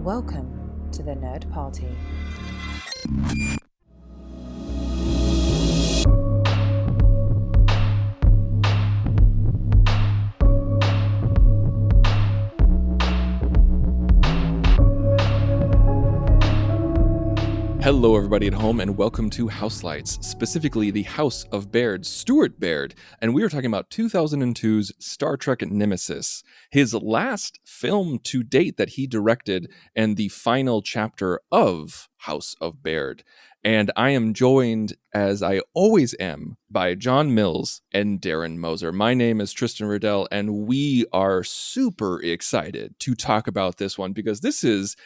Welcome to the Nerd Party. Hello, everybody at home, and welcome to Houselights, specifically the House of Baird, Stuart Baird, and we are talking about 2002's Star Trek Nemesis, his last film to date that he directed, and the final chapter of House of Baird. And I am joined, as I always am, by John Mills and Darren Moser. My name is Tristan Riddell, and we are super excited to talk about this one because this is,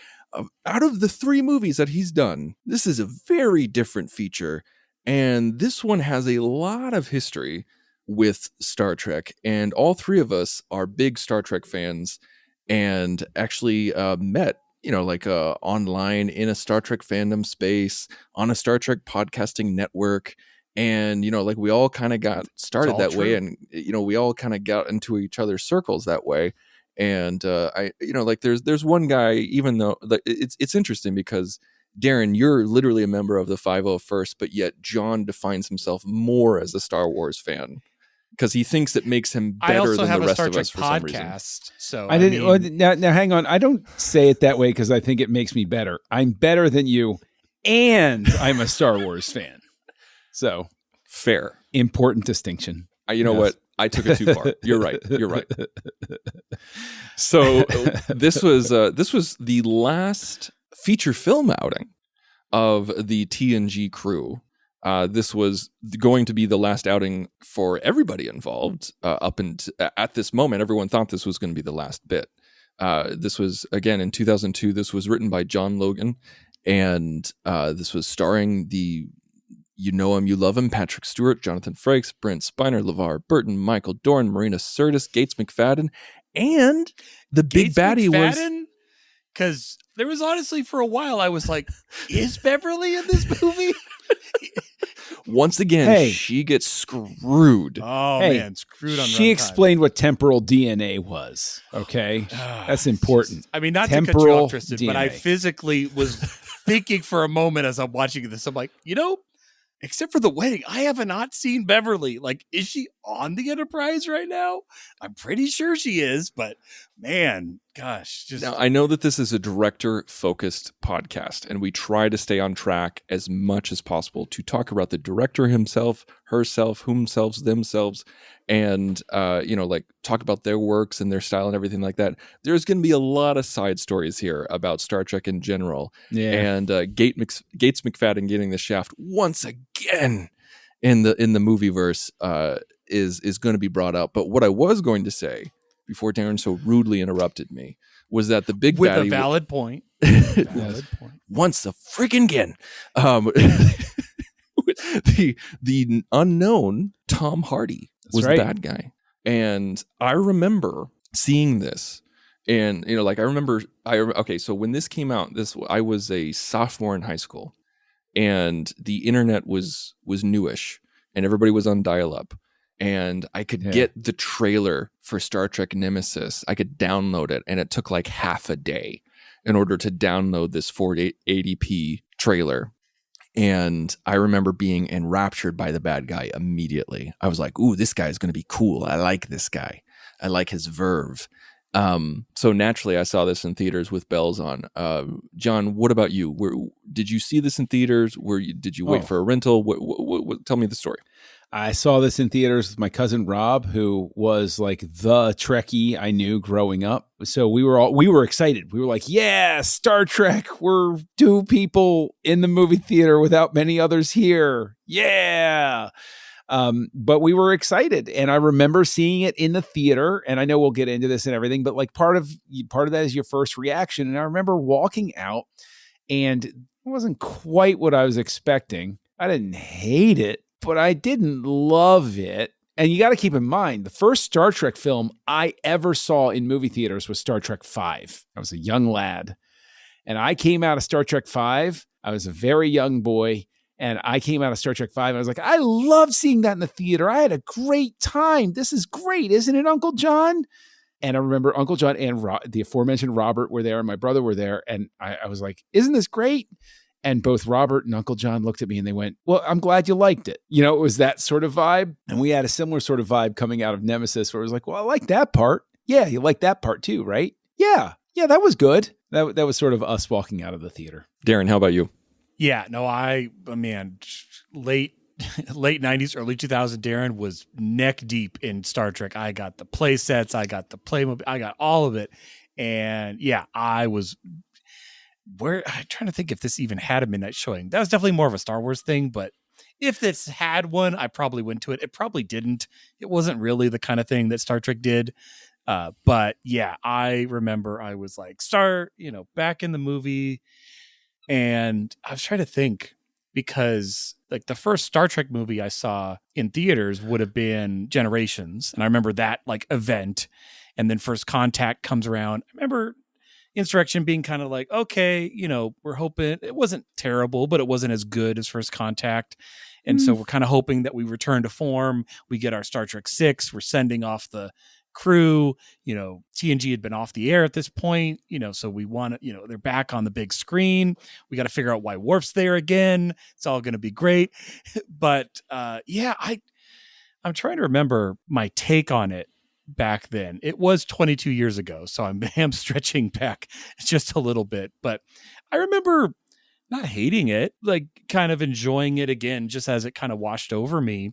out of the three movies that he's done, this is a very different feature, and this one has a lot of history with Star Trek, and all three of us are big Star Trek fans, and actually met, online in a Star Trek fandom space, on a Star Trek podcasting network, and, we all kind of got started that way, and, we all kind of got into each other's circles that way. And there's one guy, even though it's interesting because Darren, you're literally a member of the 501st, but yet John defines himself more as a Star Wars fan because he thinks it makes him better than the rest of us for some reason. So I didn't. Now, hang on. I don't say it that way because I think it makes me better. I'm better than you, and I'm a Star Wars fan. So fair, important distinction. You know what? I took it too far. You're right. So this was the last feature film outing of the TNG crew. This was going to be the last outing for everybody involved. At this moment, everyone thought this was going to be the last bit. This was, again, in 2002. This was written by John Logan, and this was starring the You Know Him, You Love Him, Patrick Stewart, Jonathan Frakes, Brent Spiner, LeVar Burton, Michael Dorn, Marina Sirtis, Gates McFadden, and the big baddie was... Because there was honestly, for a while, I was like, is Beverly in this movie? Once again, she gets screwed. Oh, man, screwed on She explained what temporal DNA was, okay? That's important. I mean, not temporal to cut you off, Tristan, DNA. but I physically was thinking for a moment as I'm watching this, I'm like, except for the wedding, I have not seen Beverly. Like, is she on the Enterprise right now? I'm pretty sure she is, but man, gosh. Now, I know that this is a director-focused podcast, and we try to stay on track as much as possible to talk about the director himself, herself, whomselves, themselves, and, talk about their works and their style and everything like that. There's going to be a lot of side stories here about Star Trek in general. Yeah. And Gates McFadden getting the shaft once again in the movieverse is going to be brought up. But what I was going to say, before Darren so rudely interrupted me, was that the big with baddie... a valid point. Once a freaking again. The unknown Tom Hardy was the bad guy. And I remember seeing this. And, so when this came out, I was a sophomore in high school. And the internet was newish. And everybody was on dial-up. And I could get the trailer for Star Trek Nemesis. I could download it, and it took like half a day in order to download this 480p trailer. And I remember being enraptured by the bad guy immediately. I was like, ooh, this guy's going to be cool. I like this guy. I like his verve. So naturally, I saw this in theaters with bells on. John, what about you? Did you see this in theaters? Did you wait for a rental? Tell me the story. I saw this in theaters with my cousin Rob, who was like the Trekkie I knew growing up. So we were excited. We were like, yeah, Star Trek. We're two people in the movie theater without many others here. Yeah. But we were excited, and I remember seeing it in the theater, and I know we'll get into this and everything, but like part of that is your first reaction. And I remember walking out, and it wasn't quite what I was expecting. I didn't hate it, but I didn't love it. And you got to keep in mind, the first Star Trek film I ever saw in movie theaters was Star Trek V. I was a young lad, and I came out of Star Trek V. I was a very young boy. And I came out of Star Trek V, and I was like, I love seeing that in the theater. I had a great time. This is great, isn't it, Uncle John? And I remember Uncle John and the aforementioned Robert were there, and my brother were there. And I was like, isn't this great? And both Robert and Uncle John looked at me and they went, well, I'm glad you liked it. You know, it was that sort of vibe. And we had a similar sort of vibe coming out of Nemesis where it was like, well, I like that part. Yeah, you like that part too, right? Yeah, that was good. That was sort of us walking out of the theater. Darren, how about you? Yeah, no, man, late 90s, early 2000s, Darren was neck deep in Star Trek. I got the play sets, I got the Playmobil, I got all of it. And yeah, I'm trying to think if this even had a midnight showing. That was definitely more of a Star Wars thing, but if this had one, I probably went to it. It probably didn't. It wasn't really the kind of thing that Star Trek did. But yeah, I remember I was like, back in the movie. And I was trying to think, because like the first Star Trek movie I saw in theaters would have been Generations. And I remember that like event. And then First Contact comes around. I remember Insurrection being kind of like, okay, we're hoping it wasn't terrible, but it wasn't as good as First Contact. And so we're kind of hoping that we return to form. We get our Star Trek 6. We're sending off the crew. TNG had been off the air at this point, so we want to, they're back on the big screen. We got to figure out why Worf's there again. It's all going to be great. But I'm trying to remember my take on it back then. It was 22 years ago, so I'm stretching back just a little bit, but I remember not hating it, like kind of enjoying it again, just as it kind of washed over me.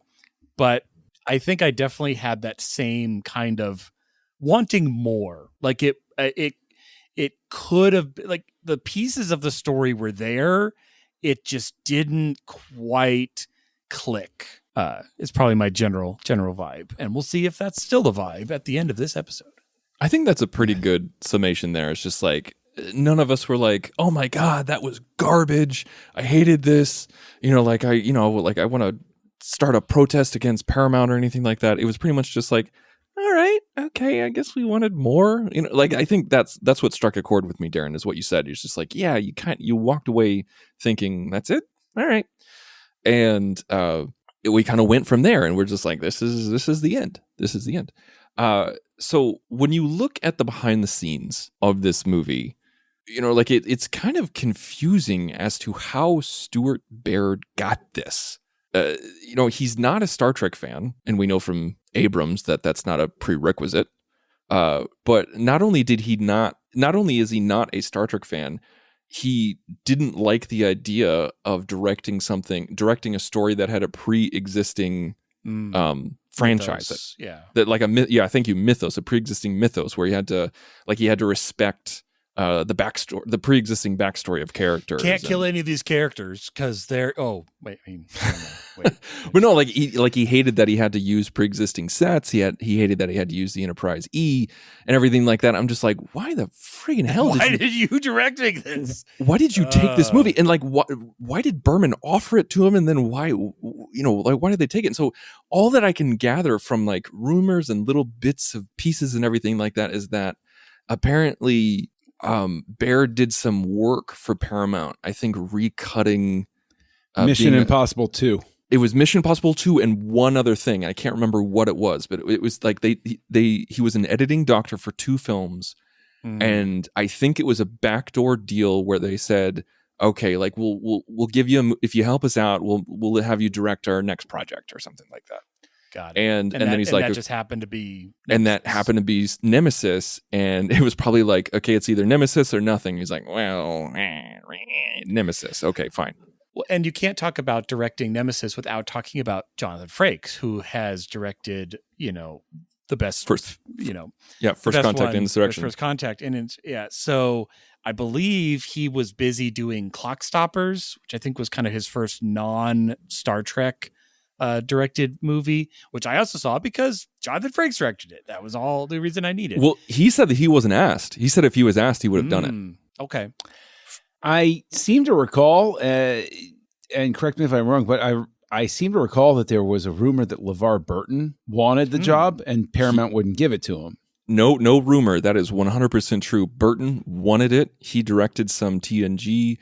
But I think I definitely had that same kind of wanting more. Like it could have, like, the pieces of the story were there. It just didn't quite click. It's probably my general vibe, and we'll see if that's still the vibe at the end of this episode. I think that's a pretty good summation there. It's just like, none of us were like, oh my God, that was garbage. I hated this. I want to start a protest against Paramount or anything like that. It was pretty much just like, all right, okay, I guess we wanted more. I think that's what struck a chord with me, Darren, is what you said. It's just like, yeah, you walked away thinking that's it. All right. And we kind of went from there, and we're just like, this is the end. This is the end. So when you look at the behind the scenes of this movie, it's kind of confusing as to how Stuart Baird got this. He's not a Star Trek fan, and we know from Abrams that that's not a prerequisite. But not only is he not a Star Trek fan, he didn't like the idea of directing a story that had a pre-existing franchise. Mythos, a pre-existing mythos, where he had to respect the pre-existing backstory of characters. Can't kill any of these characters because they're wait. But no, he hated that he had to use pre-existing sets. He hated that he had to use the Enterprise E and everything like that. I'm just like, why the friggin' hell did you directing this? Why did you take this movie? And why did Berman offer it to him? And then why did they take it? And so all that I can gather from like rumors and little bits of pieces and everything like that is that apparently Baird did some work for Paramount, I think, recutting Mission Impossible 2. It was Mission Impossible 2 and one other thing. I can't remember what it was, but it was like he was an editing doctor for 2 films. And I think it was a backdoor deal where they said, okay, like we'll give you if you help us out, we'll have you direct our next project or something like that. Got it. And then he's like, that just happened to be Nemesis. And that happened to be Nemesis. And it was probably like, okay, it's either Nemesis or nothing. He's like, well, Nemesis. Okay, fine. Well, and you can't talk about directing Nemesis without talking about Jonathan Frakes, who has directed, the best First Contact, Insurrection. First Contact. So I believe he was busy doing Clock Stoppers, which I think was kind of his first non-Star Trek directed movie, which I also saw because Jonathan Frakes directed it. That was all the reason I needed. Well, he said that he wasn't asked. He said if he was asked, he would have done it. Okay. I seem to recall, and correct me if I'm wrong, but I seem to recall that there was a rumor that LeVar Burton wanted the job and Paramount wouldn't give it to him. No rumor. That is 100% true. Burton wanted it. He directed some TNG.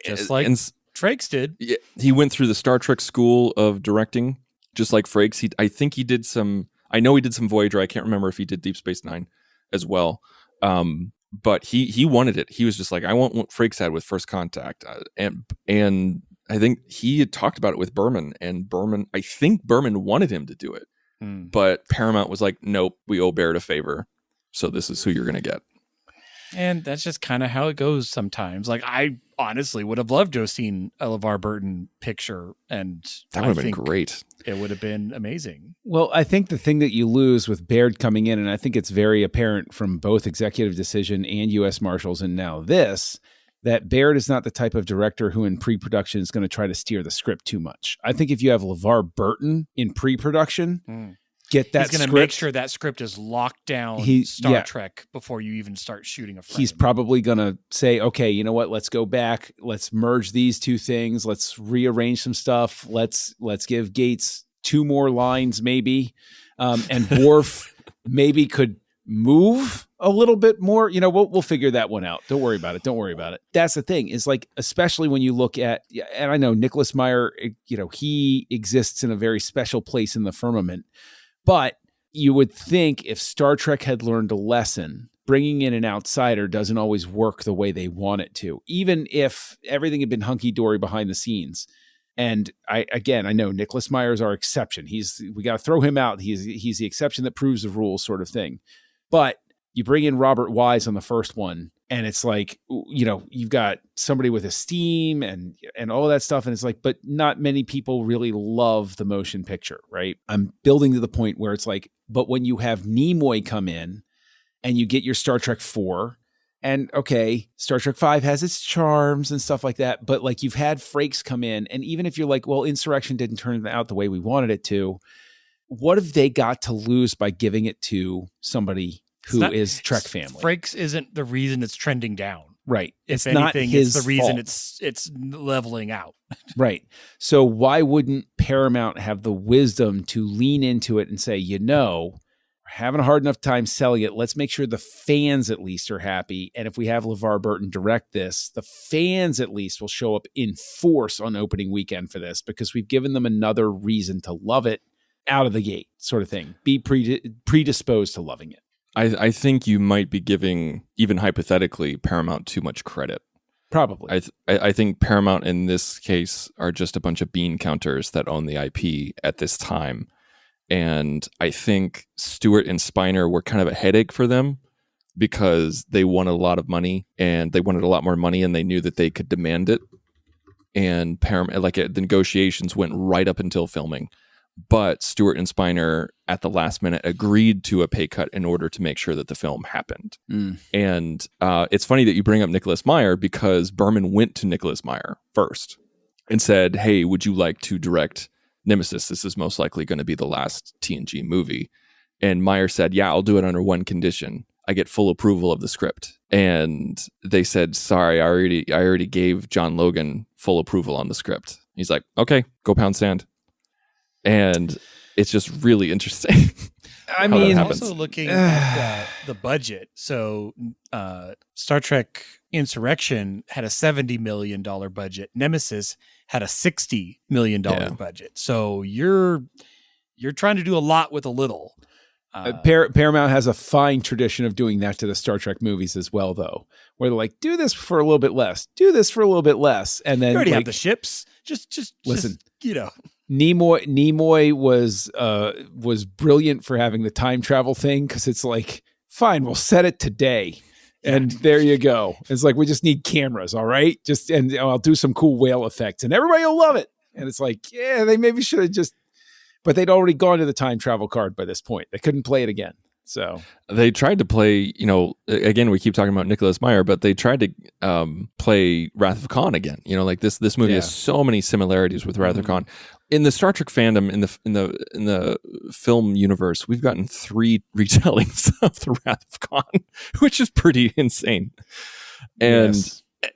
Just like Frakes did. Yeah, he went through the Star Trek school of directing, just like Frakes. I think he did some. I know he did some Voyager. I can't remember if he did Deep Space Nine as well. But he wanted it. He was just like, I want what Frakes had with First Contact. And I think he had talked about it with Berman, and I think Berman wanted him to do it. But Paramount was like, nope, we owe Baird a favor. So this is who you're going to get. And that's just kind of how it goes sometimes. Like, I honestly would have loved to have seen a LeVar Burton picture, and that would have been great. It would have been amazing. Well, I think the thing that you lose with Baird coming in, and I think it's very apparent from both Executive Decision and U.S. Marshals and now this, that Baird is not the type of director who in pre-production is going to try to steer the script too much. I think if you have LeVar Burton in pre-production, get that He's going to make sure that script is locked down Star Trek before you even start shooting a frame. He's probably going to say, okay, you know what? Let's go back. Let's merge these two things. Let's rearrange some stuff. Let's give Gates 2 more lines maybe. And Worf maybe could move a little bit more. You know, we'll figure that one out. Don't worry about it. That's the thing is, like, especially when you look at, and I know Nicholas Meyer, you know, he exists in a very special place in the firmament. But you would think if Star Trek had learned a lesson, bringing in an outsider doesn't always work the way they want it to, even if everything had been hunky-dory behind the scenes. And I know Nicholas Meyer is our exception. We got to throw him out. He's the exception that proves the rule sort of thing. But you bring in Robert Wise on the first one, and it's like, you know, you've got somebody with esteem and all of that stuff. And it's like, but not many people really love the motion picture, right? I'm building to the point where it's like, but when you have Nimoy come in and you get your Star Trek 4, and okay, Star Trek 5 has its charms and stuff like that. But like, you've had Frakes come in, and even if you're like, well, Insurrection didn't turn out the way we wanted it to, what have they got to lose by giving it to somebody who is Trek family? Frakes isn't the reason it's trending down. Right. If it's not anything, his it's the reason fault. it's leveling out. Right. So why wouldn't Paramount have the wisdom to lean into it and say, you know, we're having a hard enough time selling it. Let's make sure the fans at least are happy. And if we have LeVar Burton direct this, the fans at least will show up in force on opening weekend for this, because we've given them another reason to love it out of the gate, sort of thing. Be predisposed to loving it. I think you might be giving, even hypothetically, Paramount too much credit. Probably. I think Paramount in this case are just a bunch of bean counters that own the IP at this time. And I think Stewart and Spiner were kind of a headache for them because they wanted a lot of money, and they wanted a lot more money, and they knew that they could demand it. And Paramount, like, the negotiations went right up until filming. But Stewart and Spiner at the last minute agreed to a pay cut in order to make sure that the film happened. And it's funny that you bring up Nicholas Meyer, because Berman went to Nicholas Meyer first and said, hey, would you like to direct Nemesis? This is most likely going to be the last TNG movie. And Meyer said, yeah, I'll do it under one condition. I get full approval of the script. And they said, sorry, I already gave John Logan full approval on the script. He's like, okay, go pound sand. And it's just really interesting. I mean, also looking at the budget. So Star Trek Insurrection had a $70 million budget. Nemesis had a $60 million budget. So you're trying to do a lot with a little. Paramount has a fine tradition of doing that to the Star Trek movies as well, though, where they're like, do this for a little bit less, do this for a little bit less. And then you already have the ships. Just listen, you know. Nimoy was brilliant for having the time travel thing, because it's like, fine, we'll set it today, and there you go. It's like, we just need cameras, all right? And I'll do some cool whale effects, and everybody will love it. And it's like, yeah, they maybe should have just, but they'd already gone to the time travel card by this point. They couldn't play it again. So they tried to play, you know, again, we keep talking about Nicholas Meyer, but they tried to play Wrath of Khan again. You know, like this movie has so many similarities with Wrath of Khan. In the Star Trek fandom, in the film universe, we've gotten 3 retellings of the Wrath of Khan, which is pretty insane. And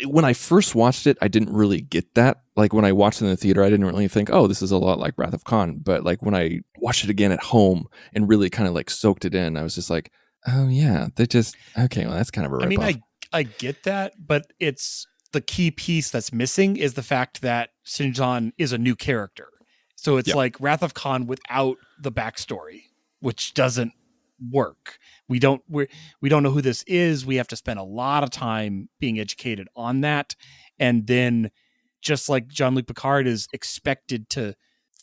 when I first watched it, I didn't really get that. Like, when I watched it in the theater, I didn't really think, oh, this is a lot like Wrath of Khan. But like, when I watched it again at home and really kind of like soaked it in, I was just like, oh yeah, they just, okay, well, that's kind of a rip-off. I mean, I get that, but it's the key piece that's missing is the fact that Sinjan is a new character. So it's like Wrath of Khan without the backstory. which doesn't work. We don't know who this is. We have to spend a lot of time being educated on that. And then just like Jean-Luc Picard is expected to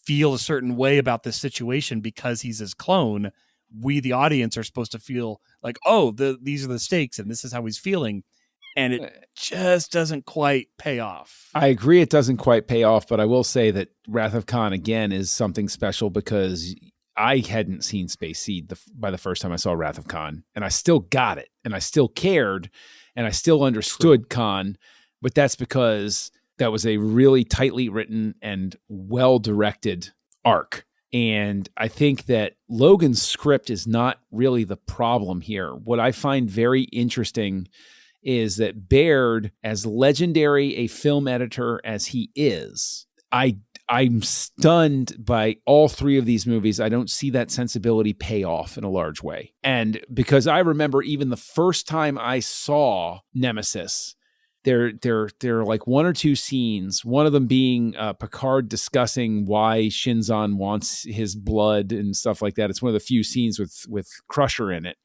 feel a certain way about this situation because he's his clone, we, the audience, are supposed to feel like, oh, these are the stakes and this is how he's feeling. And it just doesn't quite pay off. I agree it doesn't quite pay off, but I will say that Wrath of Khan, again, is something special because I hadn't seen Space Seed by the first time I saw Wrath of Khan, and I still got it, and I still cared, and I still understood Khan, but that's because that was a really tightly written and well-directed arc. And I think that Logan's script is not really the problem here. What I find very interesting is that Baird, as legendary a film editor as he is, I'm stunned by all three of these movies. I don't see that sensibility pay off in a large way. And because I remember even the first time I saw Nemesis, there are like one or two scenes, one of them being Picard discussing why Shinzon wants his blood and stuff like that. It's one of the few scenes with Crusher in it.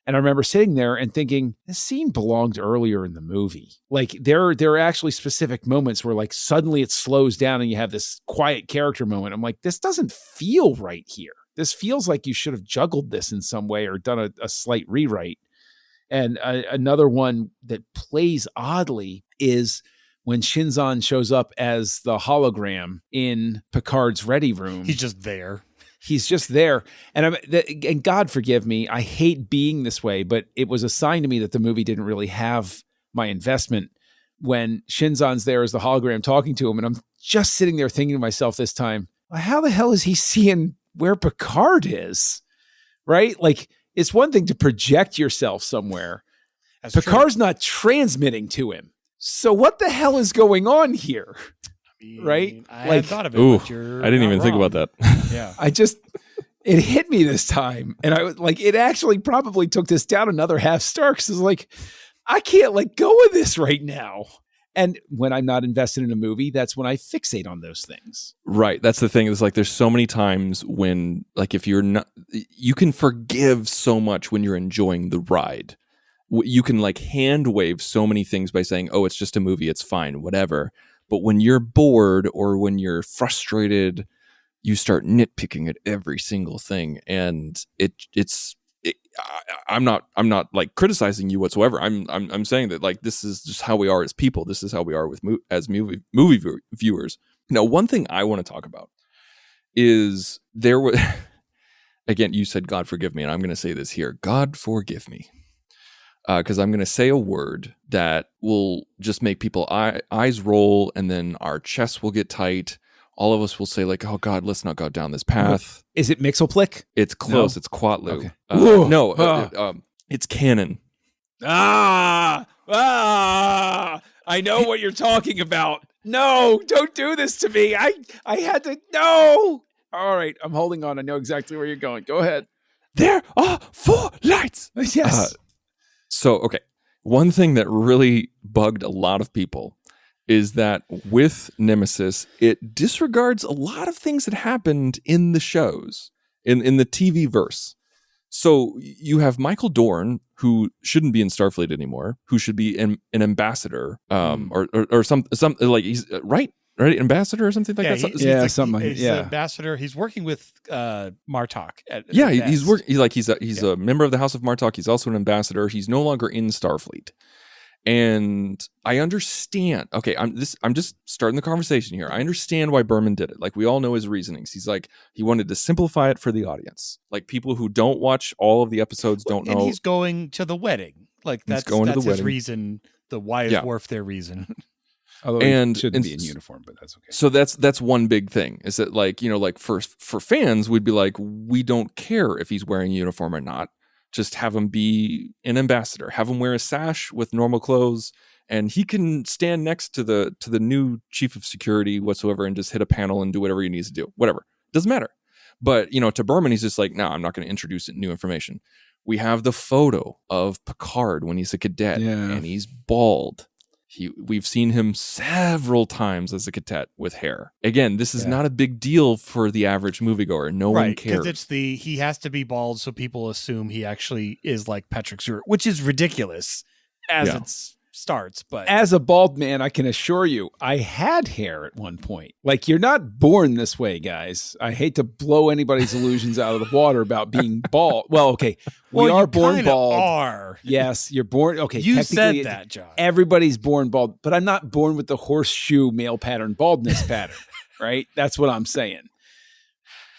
And I remember sitting there and thinking, this scene belonged earlier in the movie. Like there are actually specific moments where like suddenly it slows down and you have this quiet character moment. I'm like, this doesn't feel right here. This feels like you should have juggled this in some way or done a slight rewrite. And another one that plays oddly is when Shinzon shows up as the hologram in Picard's ready room. He's just there. He's just there. And God forgive me, I hate being this way, but it was a sign to me that the movie didn't really have my investment when Shinzon's there as the hologram talking to him. And I'm just sitting there thinking to myself this time, how the hell is he seeing where Picard is? Right? Like, it's one thing to project yourself somewhere. That's Picard's true. not transmitting to him. So what the hell is going on here? Right? I like, hadn't thought of it. Ooh, But you're I didn't not even think wrong. about that. Yeah. It hit me this time. And I was like, it actually probably took this down another half star because it's like, I can't let go of this right now. And when I'm not invested in a movie, that's when I fixate on those things. Right. That's the thing. It's like there's so many times when, like, if you're not, you can forgive so much when you're enjoying the ride. You can like hand wave so many things by saying, oh, it's just a movie, it's fine, whatever. But when you're bored or when you're frustrated, you start nitpicking at every single thing. And I'm not like criticizing you whatsoever. I'm saying that like this is just how we are as people. This is how we are with as movie viewers. Now, one thing I want to talk about is there was again, you said God forgive me, and I'm going to say this here: God forgive me, because I'm going to say a word that will just make people eyes roll, and then our chests will get tight. All of us will say like, "Oh God, let's not go down this path." Is it Mixoplick? It's close. No? It's Quatlu. Okay. It's canon. I know what you're talking about. No, don't do this to me. I had to, no. All right, I'm holding on. I know exactly where you're going. Go ahead. There are 4 lights. Yes. Okay. One thing that really bugged a lot of people is that with Nemesis, it disregards a lot of things that happened in the shows, in the TV verse. So you have Michael Dorn, who shouldn't be in Starfleet anymore, who should be an ambassador, or some like he's right, ambassador or something like that. He's an ambassador. He's working with Martok. He's working. He's a member of the House of Martok. He's also an ambassador. He's no longer in Starfleet. And I understand. Okay, I'm just starting the conversation here. I understand why Berman did it. Like, we all know his reasonings. He's like, he wanted to simplify it for the audience. Like, people who don't watch all of the episodes don't know. And he's going to the wedding. Like, that's his wedding. Reason. The why is Worf their reason. Although he shouldn't be in uniform, but that's okay. So that's one big thing. Is that like, like for fans, we'd be like, we don't care if he's wearing a uniform or not. Just have him be an ambassador. Have him wear a sash with normal clothes, and he can stand next to the new chief of security whatsoever and just hit a panel and do whatever he needs to do. Whatever. Doesn't matter. But, to Berman, he's just like, no, I'm not going to introduce new information. We have the photo of Picard when he's a cadet, and he's bald. We've seen him several times as a cadet with hair. Again, this is not a big deal for the average moviegoer. No one cares. Because he has to be bald, so people assume he actually is like Patrick Stewart, which is ridiculous as it starts. But as a bald man, I can assure you, I had hair at one point. Like, you're not born this way, guys. I hate to blow anybody's illusions out of the water about being bald. Well, okay, we are born bald. Are. Yes, you're born. Okay, you technically, said that, John. Everybody's born bald, but I'm not born with the horseshoe male pattern baldness pattern, right? That's what I'm saying.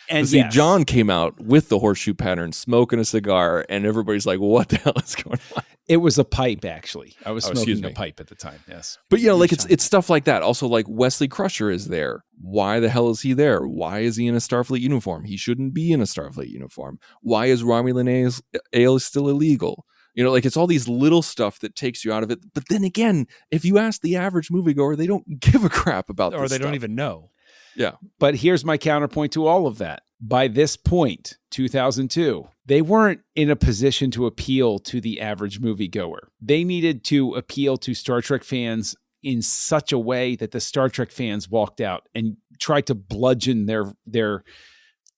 And see, John came out with the horseshoe pattern, smoking a cigar, and everybody's like, "What the hell is going on?" It was a pipe, actually. I was smoking a pipe at the time. Yes, but like it's stuff like that. Also, like Wesley Crusher is there. Why the hell is he there? Why is he in a Starfleet uniform? He shouldn't be in a Starfleet uniform. Why is Romulan ale still illegal? Like it's all these little stuff that takes you out of it. But then again, if you ask the average moviegoer, they don't give a crap about this or they stuff. don't even know. Yeah. But here's my counterpoint to all of that. By this point, 2002, they weren't in a position to appeal to the average moviegoer. They needed to appeal to Star Trek fans in such a way that the Star Trek fans walked out and tried to bludgeon their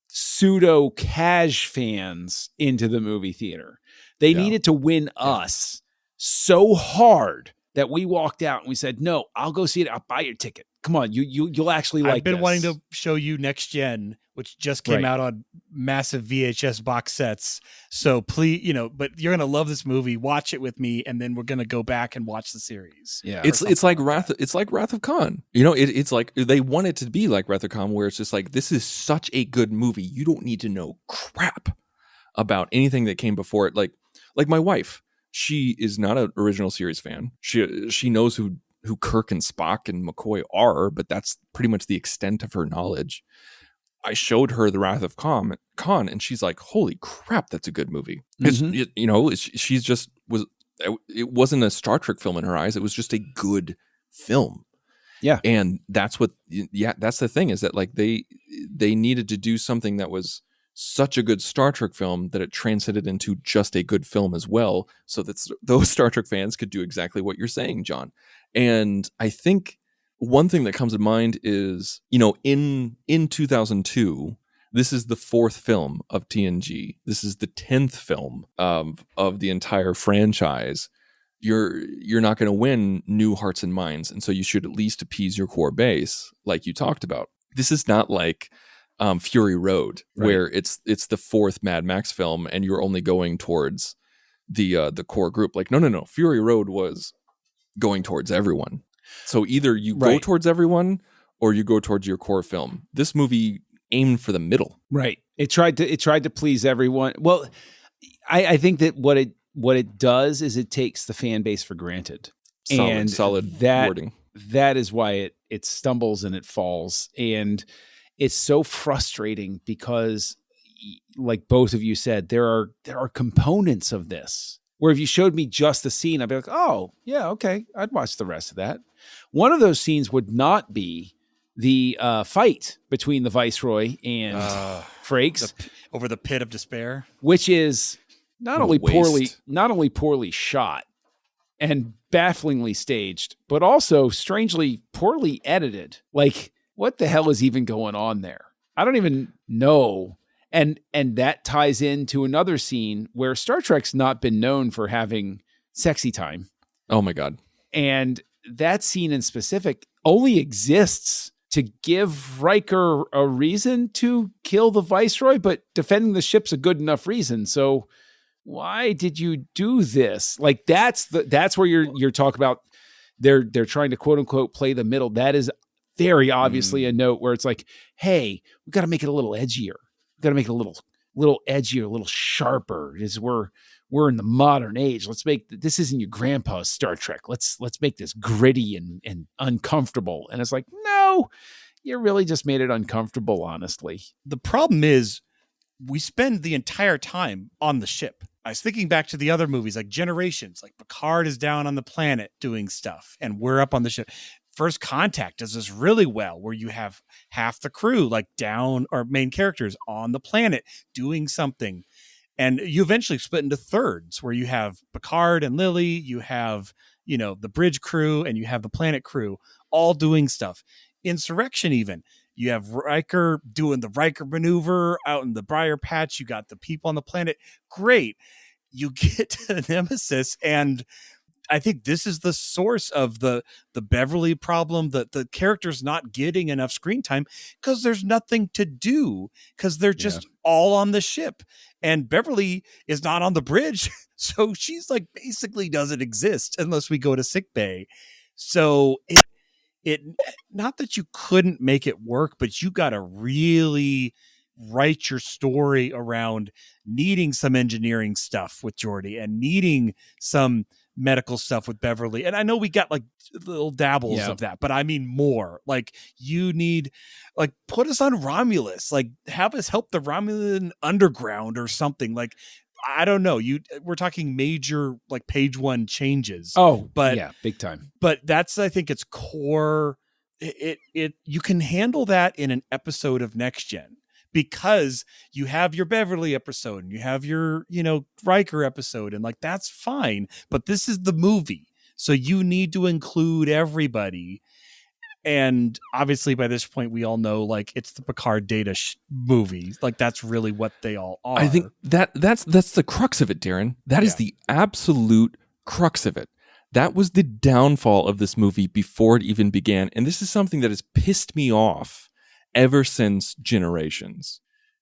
pseudo-cash fans into the movie theater. They needed to win us so hard that we walked out and we said, "No, I'll go see it. I'll buy your ticket. Come on, you'll actually like this." I've been wanting to show you Next Gen, which just came out on massive VHS box sets. So please, but you're gonna love this movie. Watch it with me, and then we're gonna go back and watch the series. Yeah, it's like Wrath. It's like Wrath of Khan. It's like they want it to be like Wrath of Khan, where it's just like, this is such a good movie. You don't need to know crap about anything that came before it. Like my wife. She is not an original series fan. She knows who Kirk and Spock and McCoy are, but that's pretty much the extent of her knowledge. I showed her The Wrath of Khan, and she's like, "Holy crap, that's a good movie." She's just was. It wasn't a Star Trek film in her eyes. It was just a good film. Yeah, and that's what. Yeah, that's the thing, is that like they needed to do something that was such a good Star Trek film that it transcended into just a good film as well, so that those Star Trek fans could do exactly what you're saying, John. And I think one thing that comes to mind is, in 2002, this is the 4th film of TNG. This is the 10th film of the entire franchise. You're not going to win new hearts and minds, and so you should at least appease your core base, like you talked about. This is not like Fury Road, where it's the 4th Mad Max film and you're only going towards the core group. Like, no. Fury Road was going towards everyone. So either you go towards everyone or you go towards your core film. This movie aimed for the middle. Right. It tried to please everyone. Well, I think that what it does is it takes the fan base for granted. Solid wording. That is why it stumbles and it falls. And it's so frustrating because, like both of you said, there are components of this where if you showed me just the scene, I'd be like, "Oh, yeah, okay, I'd watch the rest of that." One of those scenes would not be the fight between the Viceroy and Frakes over the pit of despair, which is not only poorly shot and bafflingly staged, but also strangely poorly edited. Like, what the hell is even going on there? I don't even know. And that ties into another scene where Star Trek's not been known for having sexy time. Oh my God. And that scene in specific only exists to give Riker a reason to kill the Viceroy, but defending the ship's a good enough reason. So why did you do this? Like, that's where you're talking about they're trying to quote unquote play the middle. That is very obviously a note where it's like, hey, we got to make it a little edgier. We got to make it a little edgier, a little sharper. We're in the modern age. Let's make this isn't your grandpa's Star Trek. Let's make this gritty and uncomfortable. And it's like, no, you really just made it uncomfortable, honestly. The problem is we spend the entire time on the ship. I was thinking back to the other movies like Generations, like Picard is down on the planet doing stuff and we're up on the ship. First Contact does this really well, where you have half the crew like down or main characters on the planet doing something. And you eventually split into thirds where you have Picard and Lily, you have, the bridge crew, and you have the planet crew all doing stuff. Insurrection even. You have Riker doing the Riker maneuver out in the Briar Patch. You got the people on the planet. Great. You get to Nemesis, and I think this is the source of the Beverly problem, that the character's not getting enough screen time because there's nothing to do, because they're just all on the ship, and Beverly is not on the bridge. So she's like basically doesn't exist unless we go to sickbay. So it not that you couldn't make it work, but you got to really write your story around needing some engineering stuff with Geordi and needing some medical stuff with Beverly. And I know we got like little dabbles of that, but I mean more. Like, you need, like, put us on Romulus, like have us help the Romulan underground or something. Like, I don't know. We're talking major, like, page one changes. Oh, but yeah, big time. But that's, I think, its core. You can handle that in an episode of Next Gen, because you have your Beverly episode and you have your, Riker episode, and like, that's fine. But this is the movie, so you need to include everybody. And obviously by this point we all know, like, it's the Picard Data movie. Like, that's really what they all are. I think that's the crux of it, Darren. That is the absolute crux of it. That was the downfall of this movie before it even began. And this is something that has pissed me off ever since Generations.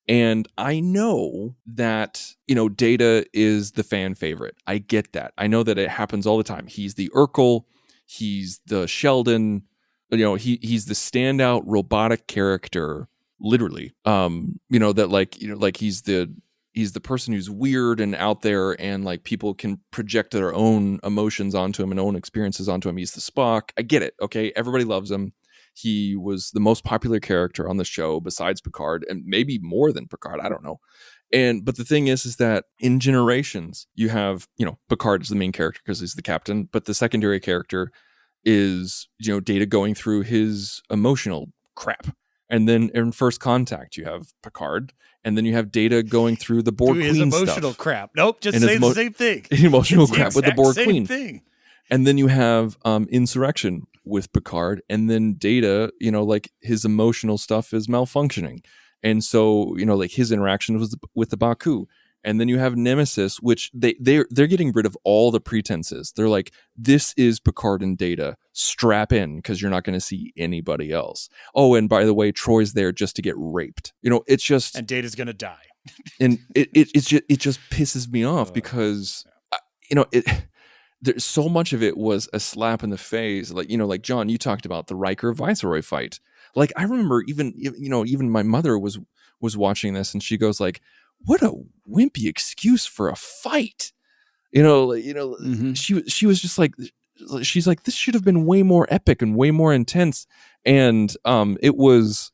And I know that, Data is the fan favorite. I get that. I know that it happens all the time. He's the Urkel. He's the Sheldon. He's the standout robotic character, literally. He's the person who's weird and out there, and like people can project their own emotions onto him and own experiences onto him. He's the Spock. I get it. Okay. Everybody loves him. He was the most popular character on the show besides Picard, and maybe more than Picard. I don't know. But the thing is that in Generations, you have, Picard is the main character because he's the captain, but the secondary character is, Data going through his emotional crap. And then in First Contact, you have Picard, and then you have Data going through the Borg Queen stuff. Emotional crap. Nope, just say the same thing. Emotional crap with the Borg Queen. Thing. And then you have Insurrection with Picard, and then Data, like, his emotional stuff is malfunctioning. And so, like, his interaction was with the Baku. And then you have Nemesis, which they're getting rid of all the pretenses. They're like, this is Picard and Data. Strap in, because you're not going to see anybody else. Oh, and by the way, Troy's there just to get raped. It's just, and Data's going to die. And it just pisses me off because there's so much of it was a slap in the face. Like, like John, you talked about the Riker Viceroy fight. Like, I remember even my mother was watching this, and she goes like, what a wimpy excuse for a fight. Mm-hmm. She was just like, she's like, this should have been way more epic and way more intense. And I was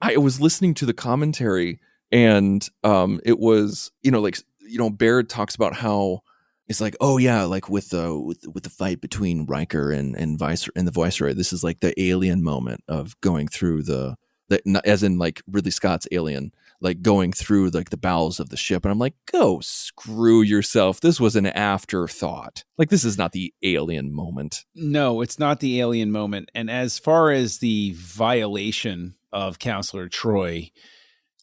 listening to the commentary, and it was, Baird talks about how it's like, oh yeah, like with the fight between Riker and the Viceroy, this is like the Alien moment of going through as in like Ridley Scott's Alien, like going through like the bowels of the ship. And I'm like, go screw yourself. This was an afterthought. Like, this is not the Alien moment. No, it's not the Alien moment. And as far as the violation of Counselor Troy,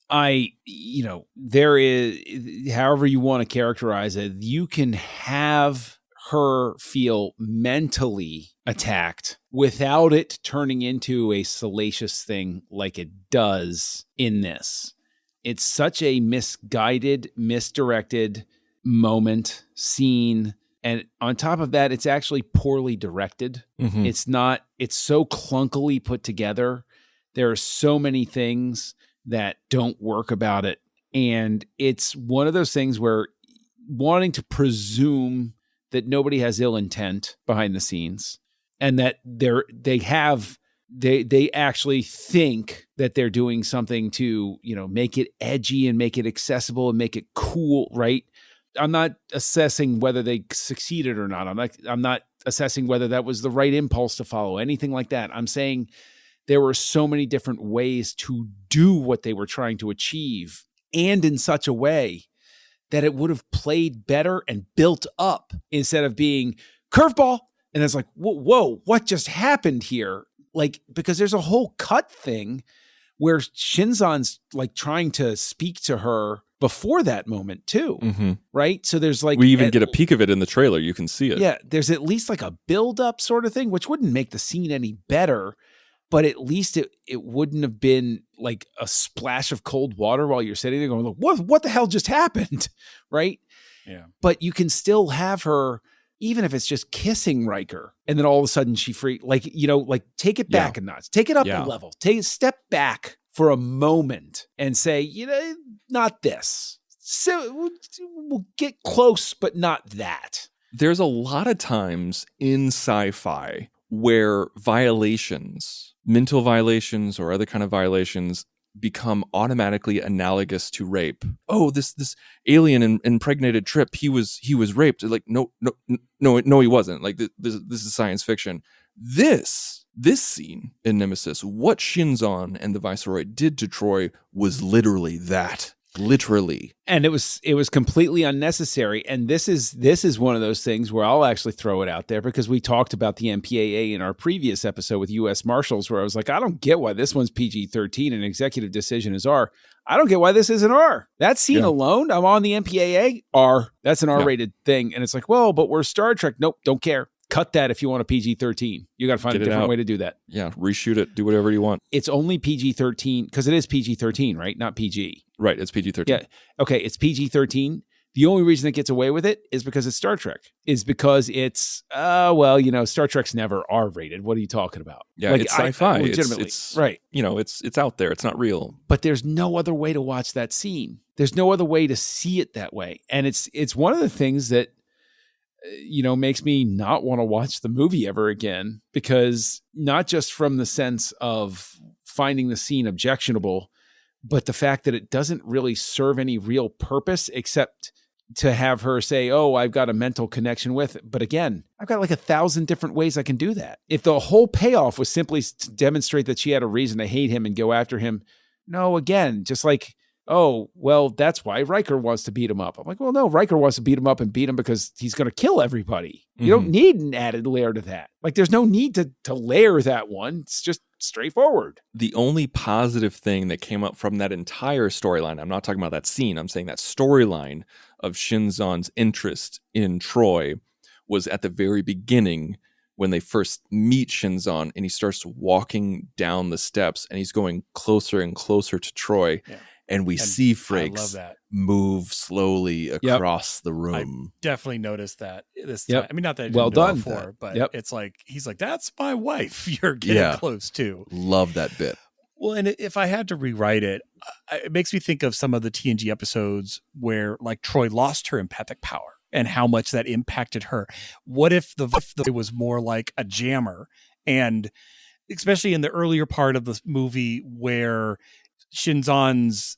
there is, however you want to characterize it, you can have her feel mentally attacked without it turning into a salacious thing like it does in this. It's such a misguided, misdirected moment, scene. And on top of that, it's actually poorly directed. Mm-hmm. It's so clunkily put together. There are so many things that don't work about it. And it's one of those things where wanting to presume that nobody has ill intent behind the scenes, and that they actually think that they're doing something to, make it edgy and make it accessible and make it cool, right? I'm not assessing whether they succeeded or not. I'm not assessing whether that was the right impulse to follow, anything like that. I'm saying there were so many different ways to do what they were trying to achieve, and in such a way that it would have played better and built up instead of being curveball. And it's like, whoa, what just happened here? Like, because there's a whole cut thing where Shinzon's like trying to speak to her before that moment too. Mm-hmm. Right. So there's like, we even get a peek of it in the trailer. You can see it. Yeah. There's at least like a build up sort of thing, which wouldn't make the scene any better, but at least it wouldn't have been like a splash of cold water while you're sitting there going, what the hell just happened? Right. Yeah. But you can still have her, even if it's just kissing Riker, and then all of a sudden she like take it back a notch, take it up a level, take a step back for a moment and say, not this. So we'll get close, but not that. There's a lot of times in sci-fi where violations, mental violations or other kind of violations, become automatically analogous to rape. Oh, this alien impregnated Trip, he was raped. Like no, he wasn't. Like this is science fiction. This scene in Nemesis, what Shinzon and the Viceroy did to Troy was literally that. Literally. And it was completely unnecessary. And this is one of those things where I'll actually throw it out there, because we talked about the MPAA in our previous episode with U.S. Marshals, where I was like, I don't get why this one's PG-13 and executive decision is R. I don't get why this isn't R. That scene alone, I'm on the MPAA, R. That's an R-rated thing. And it's like, well, but we're Star Trek. Nope, don't care. Cut that if you want a PG-13. You got to find a different way to do that. Yeah, reshoot it. Do whatever you want. It's only PG-13 because it is PG-13, right? Not PG. Right, it's PG-13. Yeah. Okay, it's PG-13. The only reason it gets away with it is because it's Star Trek. Is because it's, Star Trek's never R-rated. What are you talking about? Yeah, it's sci-fi. Legitimately. It's right. It's out there. It's not real. But there's no other way to watch that scene. There's no other way to see it that way. And it's one of the things that makes me not want to watch the movie ever again, because not just from the sense of finding the scene objectionable, but the fact that it doesn't really serve any real purpose except to have her say, oh, I've got a mental connection with it. But again, I've got like 1,000 different ways I can do that. If the whole payoff was simply to demonstrate that she had a reason to hate him and go after him, no, again, just like, oh, well, that's why Riker wants to beat him up. I'm like, well, no, Riker wants to beat him up and beat him because he's going to kill everybody. You don't need an added layer to that. Like, there's no need to layer that one. It's just straightforward. The only positive thing that came up from that entire storyline, I'm not talking about that scene, I'm saying that storyline of Shinzon's interest in Troy, was at the very beginning when they first meet Shinzon and he starts walking down the steps and he's going closer and closer to Troy. Yeah. And we see Frakes move slowly across the room. I definitely noticed that this time. I mean, not that I didn't well know done before, but it's like, he's like, that's my wife you're getting close to. Love that bit. Well, and if I had to rewrite it, it makes me think of some of the TNG episodes where like Troy lost her empathic power and how much that impacted her. What if it was more like a jammer? And especially in the earlier part of the movie where Shinzon's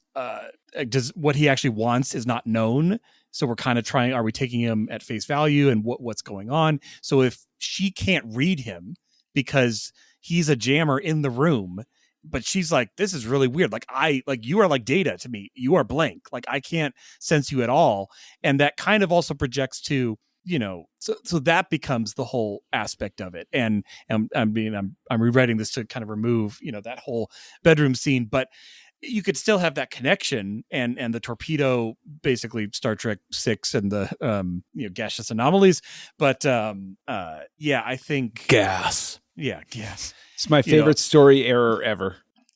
what he actually wants is not known. So we're kind of trying, are we taking him at face value and what's going on? So if she can't read him because he's a jammer in the room, but she's like, this is really weird. Like you are like Data to me. You are blank. Like I can't sense you at all. And that kind of also projects to, so that becomes the whole aspect of it. And I'm rewriting this to kind of remove, that whole bedroom scene, but you could still have that connection and the torpedo, basically Star Trek 6 and the, gaseous anomalies. But I think gas. Yeah. Gas. It's my favorite story error ever.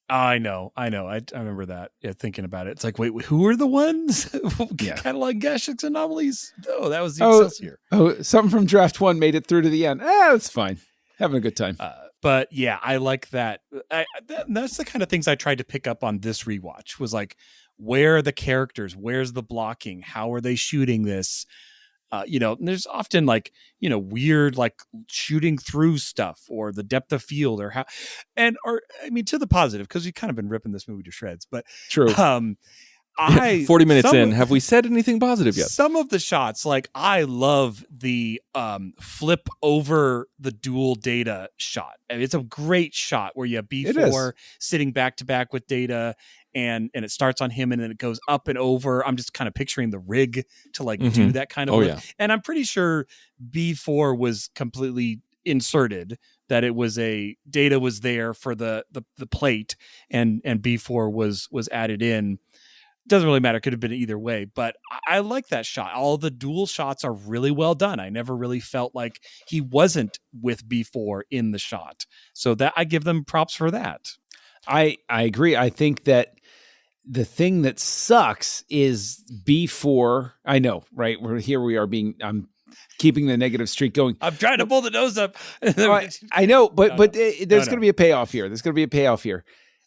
I know. I remember that. Yeah, thinking about it. It's like, wait, who are the ones? Kind of like gaseous anomalies? Oh, that was the Excelsior. Oh, something from Draft 1 made it through to the end. That's fine. Having a good time. But yeah, I like that. That's the kind of things I tried to pick up on this rewatch, was like, where are the characters? Where's the blocking? How are they shooting this? There's often like, weird, like shooting through stuff or the depth of field or to the positive, because we've kind of been ripping this movie to shreds, but true. I 40 minutes some in, of- have we said anything positive yet? Some of the shots, like I love the flip over the dual Data shot. I mean, it's a great shot where you have B4 sitting back to back with Data, and it starts on him and then it goes up and over. I'm just kind of picturing the rig to like do that kind of lift. Yeah. And I'm pretty sure B4 was completely inserted, that it was Data was there for the plate, and B4 was added in. Doesn't really matter. Could have been either way, but I like that shot. All the dual shots are really well done. I never really felt like he wasn't with B4 in the shot. So that I give them props for that. I agree. I think that the thing that sucks is B4. I know, right? I'm keeping the negative streak going. I'm trying to pull the nose up. I know, but there's going to be a payoff here. There's going to be a payoff here.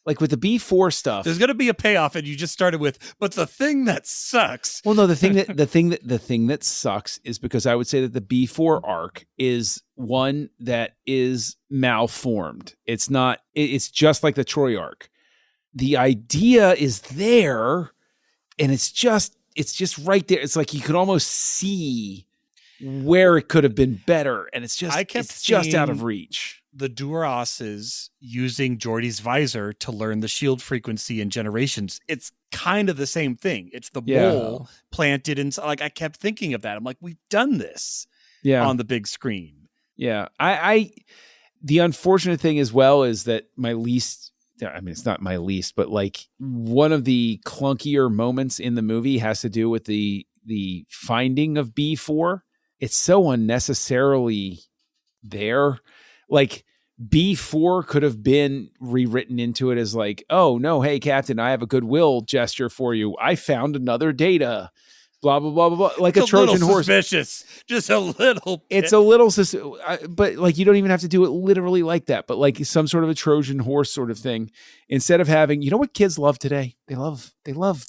Like with the B4 stuff, there's going to be a payoff, and you just started with, but the thing that sucks. Well, no, the thing that sucks is because I would say that the B4 arc is one that is malformed. It's not. It's just like the Troy arc. The idea is there, and it's just right there. It's like you could almost see where it could have been better, and it's just out of reach. The Duras's using Geordi's visor to learn the shield frequency in Generations. It's kind of the same thing. It's the bowl planted in. Like I kept thinking of that. I'm like, we've done this on the big screen. Yeah. The unfortunate thing as well is that it's not my least, but like one of the clunkier moments in the movie has to do with the finding of B4. It's so unnecessarily there. Like B4 could have been rewritten into it as like, oh no, hey Captain, I have a goodwill gesture for you. I found another Data, blah blah blah blah blah. Like it's a Trojan horse. Suspicious, just a little. Bit. It's a little, but like you don't even have to do it literally like that. But like some sort of a Trojan horse sort of thing. Instead of having, you know what kids love today? They love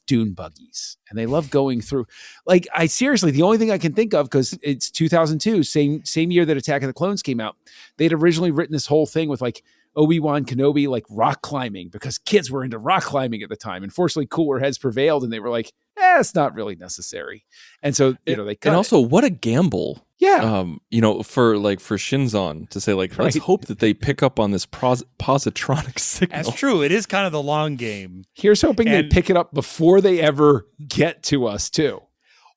dune buggies, and they love going through. Like the only thing I can think of, because it's 2002, same year that Attack of the Clones came out. They'd originally written this whole thing with like Obi-Wan Kenobi like rock climbing, because kids were into rock climbing at the time. Unfortunately, cooler heads prevailed, and they were like, it's not really necessary. And so they cut and also what a gamble. Yeah. For Shinzon to say like, let's hope that they pick up on this positronic signal. That's true. It is kind of the long game. Here's hoping they pick it up before they ever get to us too.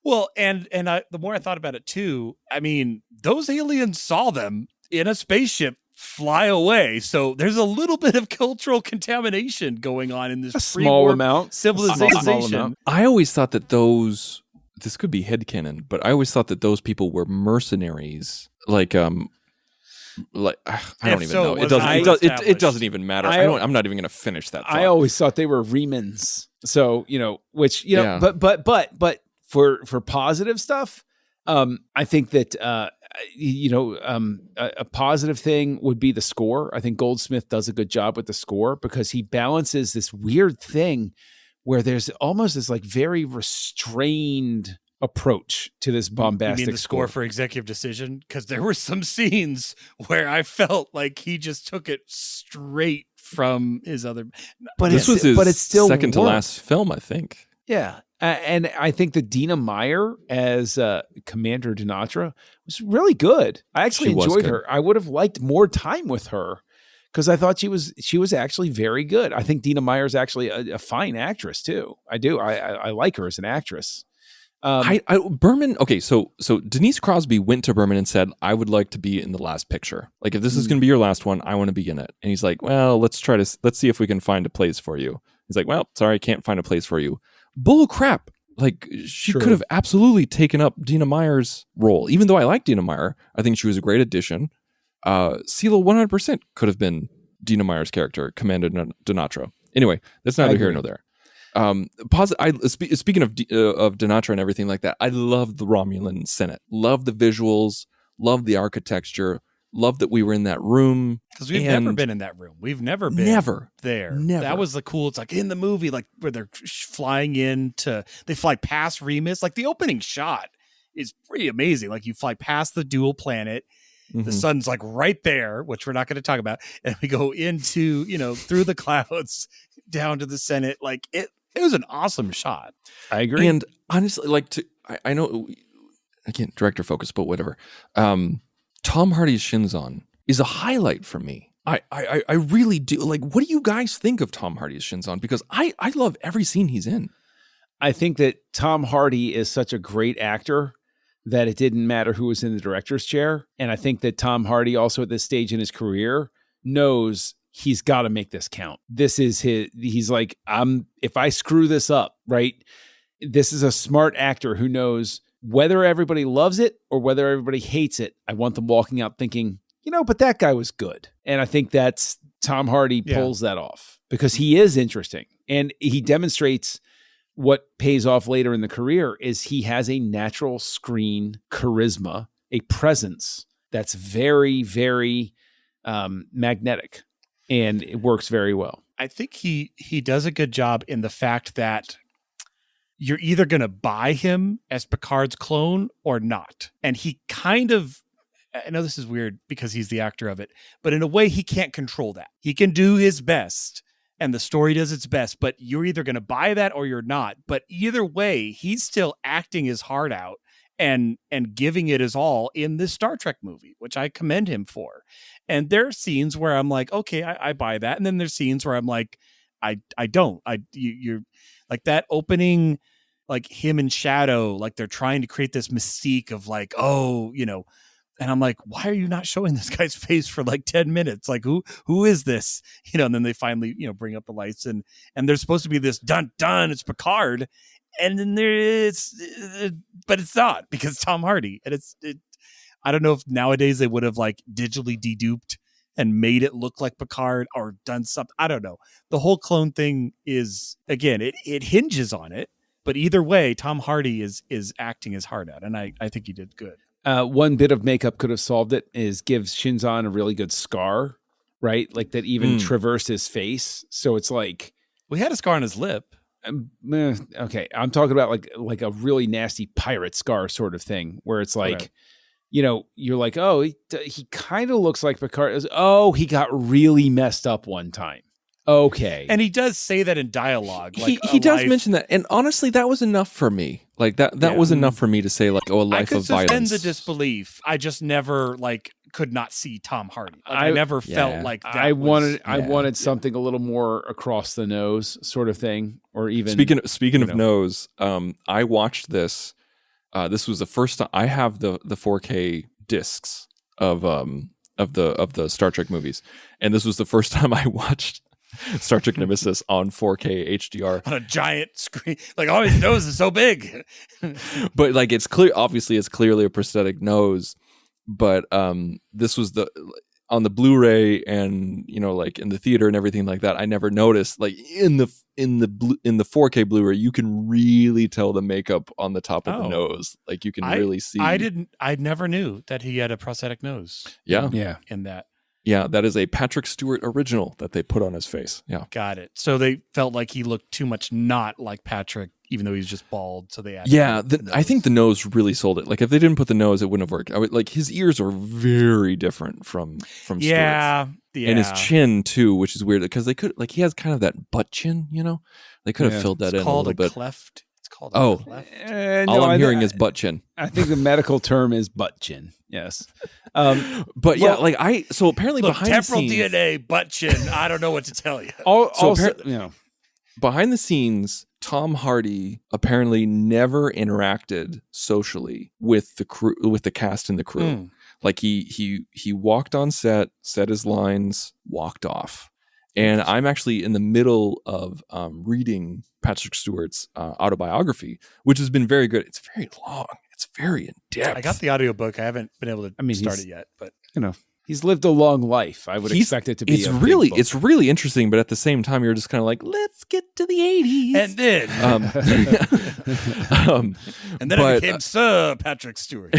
Well, and the more I thought about it too, I mean, those aliens saw them in a spaceship fly away. So there's a little bit of cultural contamination going on in this small amount civilization. Small amount. I always thought that this could be headcanon, but I always thought that those people were mercenaries. I don't even know. It doesn't even matter. I'm not even going to finish that thought. I always thought they were Remans. So, but for positive stuff, I think that, a positive thing would be the score. I think Goldsmith does a good job with the score, because he balances this weird thing where there's almost this like very restrained approach to this bombastic you mean the score for Executive Decision? Because there were some scenes where I felt like he just took it straight from his other. But this was his second to last film, I think. Yeah. And I think that Dina Meyer as Commander Dinatra was really good. I actually enjoyed her. I would have liked more time with her, because I thought she was actually very good. I think Dina Meyer is actually a fine actress too. I do. I like her as an actress. Berman. Okay, so Denise Crosby went to Berman and said, "I would like to be in the last picture. Like, if this is going to be your last one, I want to be in it." And he's like, "Well, let's see if we can find a place for you." He's like, "Well, sorry, I can't find a place for you." Bull crap. Like, she could have absolutely taken up Dina Meyer's role. Even though I like Dina Meyer, I think she was a great addition. Sela 100% could have been Dina Meyer's character, Commander Dinatra. Anyway, that's neither here nor there. Speaking of Dinatra and everything like that, I love the Romulan Senate. Love the visuals. Love the architecture. Love that we were in that room. Because we've never been in that room. We've never been there. Never. That was the cool. It's like in the movie, like where they're flying they fly past Remus. Like the opening shot is pretty amazing. Like you fly past the dual planet. Mm-hmm. The sun's like right there, which we're not going to talk about. And we go into, through the clouds down to the Senate. Like it It was an awesome shot. I agree. And honestly, like I know, again, director focus, but whatever. Tom Hardy's Shinzon is a highlight for me. I really do. Like, what do you guys think of Tom Hardy's Shinzon? Because I love every scene he's in. I think that Tom Hardy is such a great actor that it didn't matter who was in the director's chair. And I think that Tom Hardy also at this stage in his career knows he's got to make this count. This is he's like, if I screw this up, right? This is a smart actor who knows whether everybody loves it or whether everybody hates it. I want them walking out thinking, but that guy was good. And I think that's Tom Hardy pulls that off because he is interesting. And he demonstrates what pays off later in the career is he has a natural screen charisma, a presence that's very, very magnetic, and it works very well. I think he does a good job in the fact that you're either going to buy him as Picard's clone or not. And he kind of, I know this is weird because he's the actor of it, but in a way he can't control that. He can do his best and the story does its best, but you're either going to buy that or you're not. But either way, he's still acting his heart out and giving it his all in this Star Trek movie, which I commend him for. And there are scenes where I'm like, okay, I buy that. And then there's scenes where I'm like, I don't. You're like that opening, like him and Shadow, like they're trying to create this mystique of like, and I'm like, why are you not showing this guy's face for like 10 minutes? Like, who is this? And then they finally, bring up the lights and there's supposed to be this dun, it's Picard. And then but it's not because it's Tom Hardy. And I don't know if nowadays they would have like digitally deduped and made it look like Picard or done something. I don't know. The whole clone thing is, again, it hinges on it. But either way, Tom Hardy is acting his heart out. And I think he did good. One bit of makeup could have solved it is gives Shinzon a really good scar, right? Like that even traversed his face. So it's like... We had a scar on his lip. Okay. I'm talking about like a really nasty pirate scar sort of thing where it's like, right. You're like, oh, he kind of looks like Picard. Oh, he got really messed up one time. Okay. And he does say that in dialogue. Like he does mention that. And honestly, that was enough for me. Like that was enough for me to say like, oh, a life of violence. I could suspend the disbelief. I just never could not see Tom Hardy. I never felt like that. I wanted something a little more across the nose sort of thing. Or even speaking of nose, I watched this. This was the first time I have the 4K discs of the Star Trek movies. And this was the first time I watched Star Trek Nemesis on 4K HDR on a giant screen. Like, oh, his nose is so big. But like, it's clearly a prosthetic nose. But this was on the Blu-ray and like in the theater and everything like that. I never noticed like in the 4K Blu-ray you can really tell the makeup on the top of the nose. Like you can really see. I never knew that he had a prosthetic nose. Yeah. In that. Yeah, that is a Patrick Stewart original that they put on his face. Yeah. Got it. So they felt like he looked too much not like Patrick, even though he's just bald. So they added I think the nose really sold it. Like if they didn't put the nose, it wouldn't have worked. Like his ears are very different from Stewart's. Yeah. And his chin too, which is weird because they could he has kind of that butt chin, They could have filled that in a little bit. Cleft. It's called a cleft. All I'm hearing is butt chin. I think the medical term is butt chin. Yes. But so apparently behind temporal the scenes, DNA, butt chin. I don't know what to tell you. Behind the scenes, Tom Hardy apparently never interacted socially with the crew, with the cast and the crew. Like he walked on set, said his lines, walked off. And I'm actually in the middle of reading Patrick Stewart's autobiography, which has been very good. It's very long. It's very in depth. I got the audiobook. I haven't been able to start it yet, but he's lived a long life. I would expect it to be. It's really interesting, but at the same time, you're just kind of like, let's get to the 80s, and then, and then it became Sir Patrick Stewart.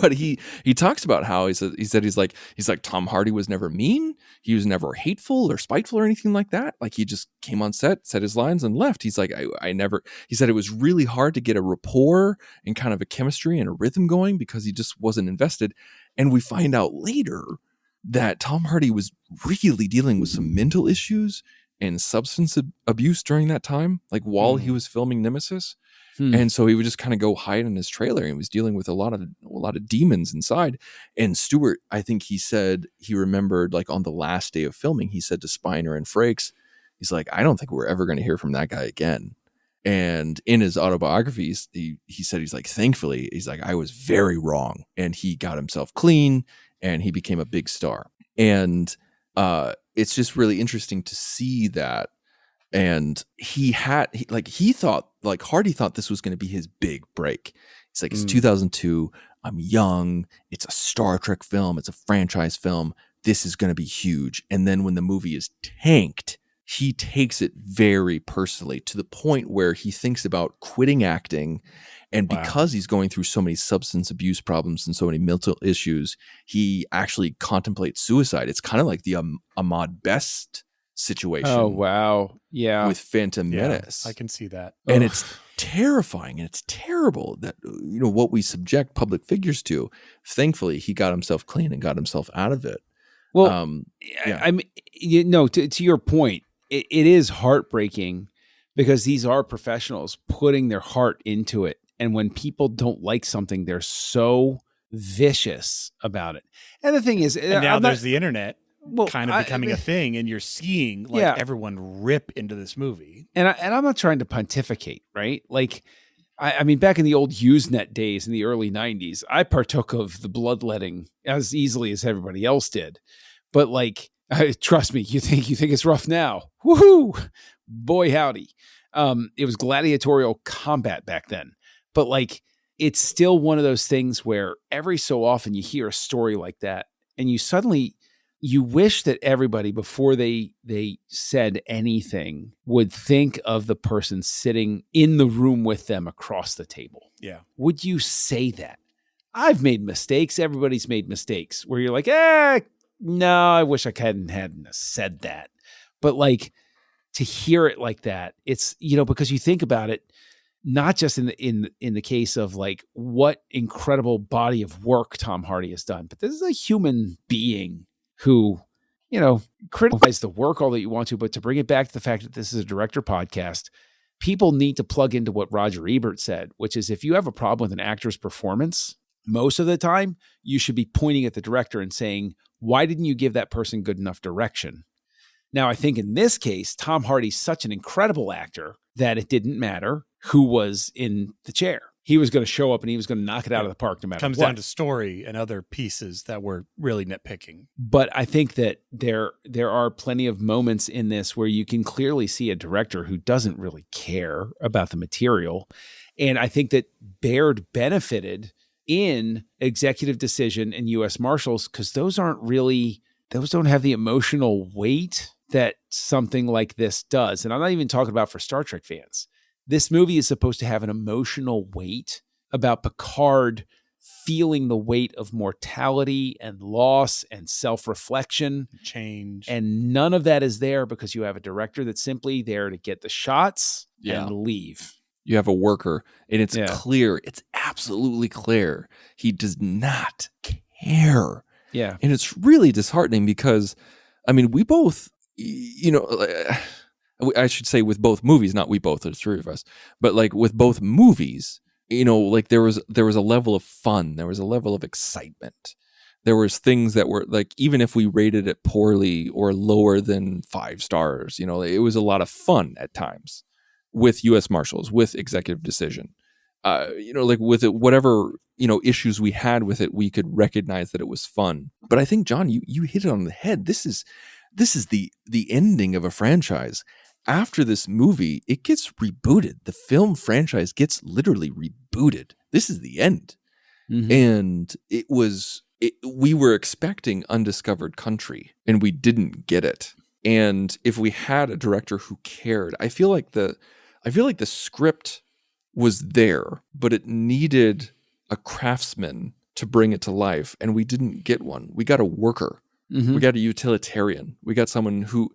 But he talks about how he said he's like Tom Hardy was never mean. He was never hateful or spiteful or anything like that. Like he just came on set, said his lines, and left. He's like, I never. He said it was really hard to get a rapport and kind of a chemistry and a rhythm going because he just wasn't invested. And we find out later that Tom Hardy was really dealing with some mental issues and substance abuse during that time, like while he was filming Nemesis. And so he would just kind of go hide in his trailer, and he was dealing with a lot of demons inside. And Stuart, I think he said he remembered, like on the last day of filming, he said to Spiner and Frakes, he's like, I don't think we're ever going to hear from that guy again. And in his autobiographies, he said, he's like, thankfully, he's like, I was very wrong. And he got himself clean and he became a big star. And it's just really interesting to see that. And he thought, like Hardy thought this was going to be his big break. He's like, it's 2002. I'm young. It's a Star Trek film. It's a franchise film. This is going to be huge. And then when the movie is tanked, he takes it very personally to the point where he thinks about quitting acting. And because he's going through so many substance abuse problems and so many mental issues, he actually contemplates suicide. It's kind of like the Ahmad Best situation. Oh, wow. Yeah. With Phantom Menace. I can see that. And it's terrifying and it's terrible that, what we subject public figures to. Thankfully, he got himself clean and got himself out of it. Well, I mean, to your point, it is heartbreaking because these are professionals putting their heart into it. And when people don't like something, they're so vicious about it. And the thing is, and now there's the internet. Kind of becoming a thing, and you're seeing everyone rip into this movie. And I'm not trying to pontificate, right? Like, I mean, back in the old Usenet days in the early 90s, I partook of the bloodletting as easily as everybody else did. But like, trust me, you think it's rough now? Woohoo! Boy, howdy. It was gladiatorial combat back then. But like, it's still one of those things where every so often you hear a story like that, and you wish that everybody, before they said anything, would think of the person sitting in the room with them across the table. Yeah. Would you say that? I've made mistakes. Everybody's made mistakes where you're like, no, I wish I hadn't said that. But like, to hear it like that, it's, because you think about it, not just in the case of like what incredible body of work Tom Hardy has done, but this is a human being who, criticize the work all that you want to, but to bring it back to the fact that this is a director podcast, people need to plug into what Roger Ebert said, which is if you have a problem with an actor's performance, most of the time you should be pointing at the director and saying, why didn't you give that person good enough direction? Now, I think in this case, Tom Hardy's such an incredible actor that it didn't matter who was in the chair. He was going to show up and he was going to knock it out of the park no matter what. Comes down to story and other pieces that were really nitpicking. But I think that there are plenty of moments in this where you can clearly see a director who doesn't really care about the material. And I think that Baird benefited in Executive Decision and U.S. Marshals because those don't have the emotional weight that something like this does. And I'm not even talking about for Star Trek fans. This movie is supposed to have an emotional weight about Picard feeling the weight of mortality and loss and self-reflection. Change. And none of that is there because you have a director that's simply there to get the shots and leave. You have a worker, and it's clear. It's absolutely clear. He does not care. Yeah. And it's really disheartening because, I mean, we both, I should say with both movies, not we both, there's three of us, but like with both movies, like there was a level of fun. There was a level of excitement. There was things that were like, even if we rated it poorly or lower than 5 stars, it was a lot of fun at times with U.S. Marshals, with Executive Decision. Like with it, whatever, issues we had with it, we could recognize that it was fun. But I think, John, you hit it on the head. This is the ending of a franchise. After this movie, it gets rebooted. The film franchise gets literally rebooted. This is the end. Mm-hmm. And we were expecting Undiscovered Country, and we didn't get it. And if we had a director who cared, I feel like the script was there, but it needed a craftsman to bring it to life, and we didn't get one. We got a worker. Mm-hmm. We got a utilitarian. We got someone who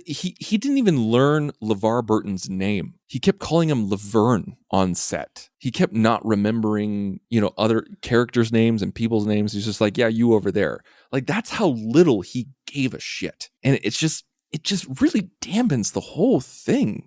he didn't even learn LeVar Burton's name. He kept calling him Laverne on set. He kept not remembering, other characters' names and people's names. He's just like, yeah, you over there. Like, that's how little he gave a shit. And it's it just really dampens the whole thing.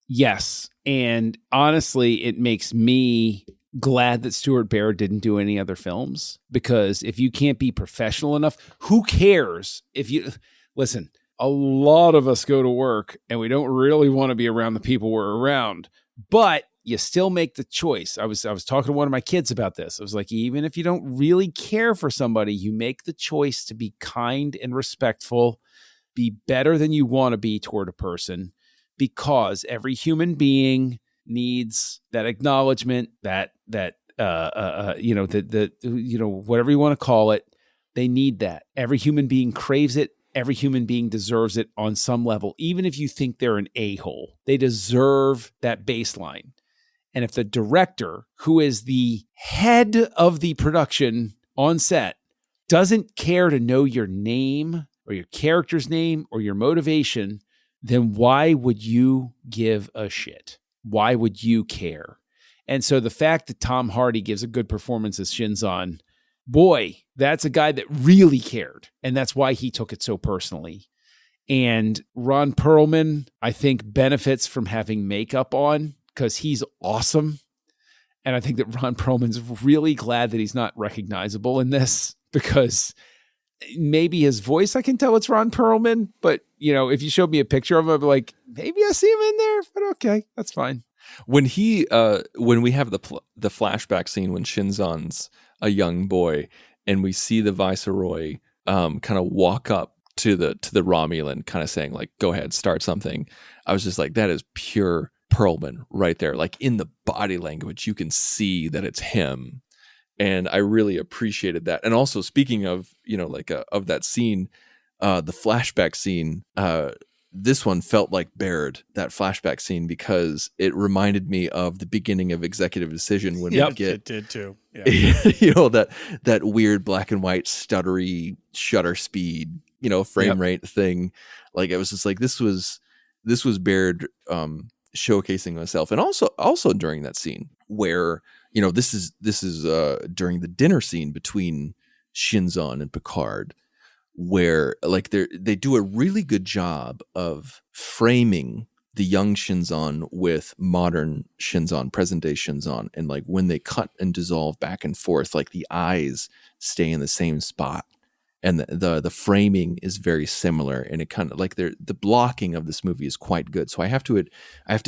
Yes. And honestly, it makes me glad that Stuart Baird didn't do any other films, because if you can't be professional enough, who cares if you listen, a lot of us go to work and we don't really want to be around the people we're around, but you still make the choice. I was talking to one of my kids about this. I was like, even if you don't really care for somebody, you make the choice to be kind and respectful, be better than you want to be toward a person, because every human being needs that acknowledgement, that whatever you want to call it, they need that. Every human being craves it. Every human being deserves it on some level. Even if you think they're an a-hole, they deserve that baseline. And if the director, who is the head of the production on set, doesn't care to know your name or your character's name or your motivation, then why would you give a shit? Why would you care? And so the fact that Tom Hardy gives a good performance as Shinzon, boy, that's a guy that really cared. And that's why he took it so personally. And Ron Perlman, I think, benefits from having makeup on because he's awesome. And I think that Ron Perlman's really glad that he's not recognizable in this, because maybe his voice, I can tell it's Ron Perlman, but if you showed me a picture of him, I'd be like, maybe I see him in there, but okay, that's fine. When we have the flashback scene when Shinzon's a young boy and we see the Viceroy kind of walk up to the Romulan, kind of saying like, go ahead, start something. I was just like, that is pure Perlman right there. Like in the body language, you can see that it's him. And I really appreciated that. And also, speaking of, of that scene, the flashback scene, this one felt like Baird, that flashback scene, because it reminded me of the beginning of Executive Decision when we get, it did too. Yeah. that weird black and white stuttery shutter speed, frame rate thing. Like it was just like, this was Baird showcasing himself. And also during that scene where, this is during the dinner scene between Shinzon and Picard, where like they do a really good job of framing the young Shinzon with modern Shinzon, present day Shinzon, and like when they cut and dissolve back and forth, like the eyes stay in the same spot, and the framing is very similar, and it kind of like the blocking of this movie is quite good. So I have to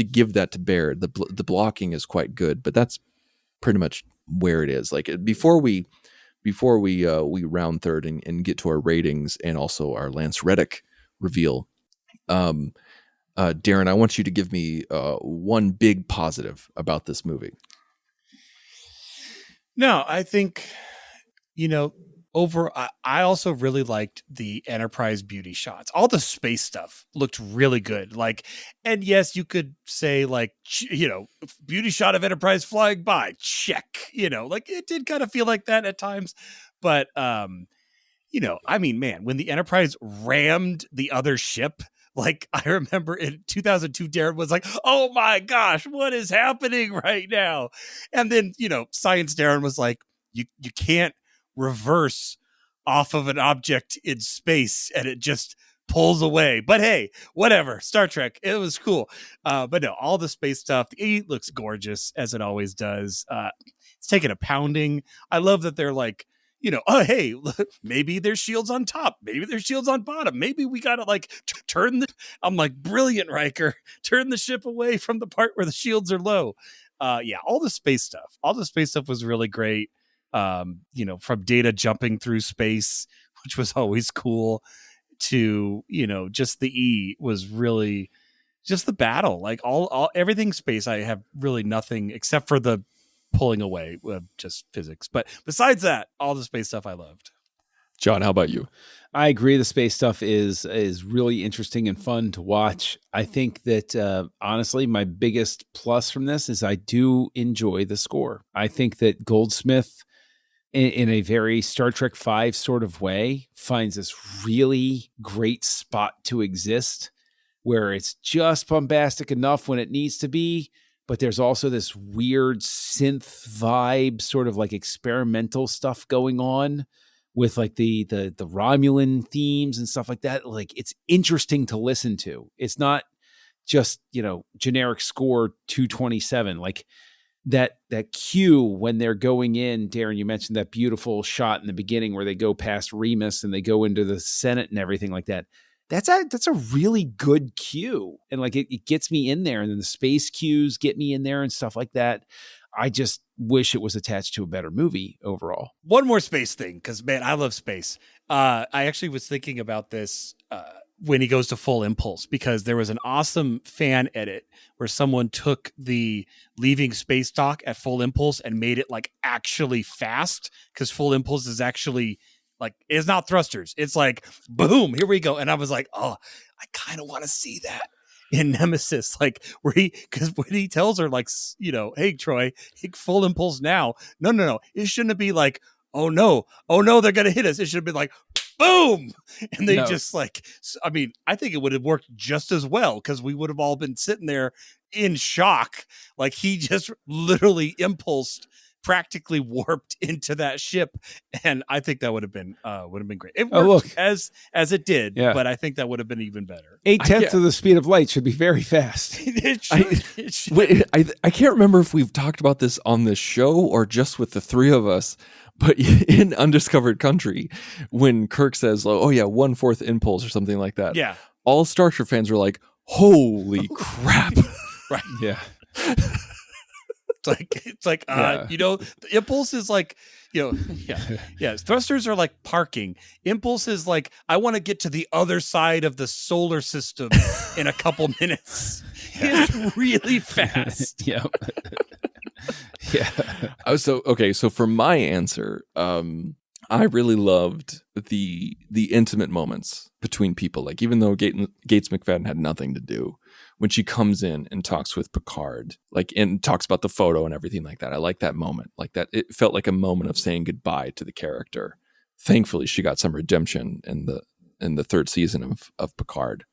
give that to Baird. The blocking is quite good, but that's pretty much where it is. Like before we round third and get to our ratings and also our Lance Reddick reveal, Darren, I want you to give me one big positive about this movie. No, I think, I also really liked the Enterprise beauty shots. All the space stuff looked really good. Like, and yes, you could say like, beauty shot of Enterprise flying by, check, like it did kind of feel like that at times. But, man, when the Enterprise rammed the other ship, like I remember in 2002, Darren was like, oh my gosh, what is happening right now? And then, Science Darren was like, you can't reverse off of an object in space and it just pulls away. But hey, whatever. Star Trek, it was cool. But no, all the space stuff, it looks gorgeous as it always does. It's taking a pounding. I love that they're like, oh, hey, maybe there's shields on top. Maybe there's shields on bottom. Maybe we got to like I'm like, brilliant, Riker. Turn the ship away from the part where the shields are low. All the space stuff was really great. From Data jumping through space, which was always cool, to, just the E was really just the battle. Like all everything space, I have really nothing except for the pulling away of just physics. But besides that, all the space stuff I loved. John, how about you? I agree. The space stuff is really interesting and fun to watch. I think that honestly, my biggest plus from this is I do enjoy the score. I think that Goldsmith, in a very Star Trek V sort of way, finds this really great spot to exist where it's just bombastic enough when it needs to be, but there's also this weird synth vibe, sort of like experimental stuff going on, with like the Romulan themes and stuff like that. Like it's interesting to listen to. It's not just, generic score 227. Like that cue when they're going in, Darren, you mentioned that beautiful shot in the beginning where they go past Remus and they go into the Senate and everything like that. That's a really good cue. And like it gets me in there, and then the space cues get me in there and stuff like that. I just wish it was attached to a better movie overall. One more space thing, because man, I love space. I actually was thinking about this when he goes to full impulse, because there was an awesome fan edit where someone took the leaving space dock at full impulse and made it like actually fast, because full impulse is actually like, it's not thrusters. It's like, boom, here we go. And I was like, oh, I kind of want to see that in Nemesis, like because when he tells her like, hey, Troy, hit full impulse now. No. It shouldn't be like, oh no, they're going to hit us. It should have been like, boom. And they just like, I mean, I think it would have worked just as well, because we would have all been sitting there in shock. Like he just literally impulsed, practically warped into that ship, and I think that would have been great. It worked as it did, but I think that would have been even better. 8/10 of the speed of light should be very fast. It should. Wait, I can't remember if we've talked about this on this show or just with the three of us, but in Undiscovered Country, when Kirk says, "Oh yeah, 1/4 impulse" or something like that, all Star Trek fans were like, "Holy crap!" Right? Yeah. It's like the impulse is like, thrusters are like parking. Impulse is like, I want to get to the other side of the solar system in a couple minutes. It's really fast. Yeah. So for my answer, I really loved the intimate moments between people. Like, even though Gates McFadden had nothing to do, when she comes in and talks with Picard, like, and talks about the photo and everything like that. I like that moment. Like that, it felt like a moment of saying goodbye to the character. Thankfully, she got some redemption in the third season of Picard.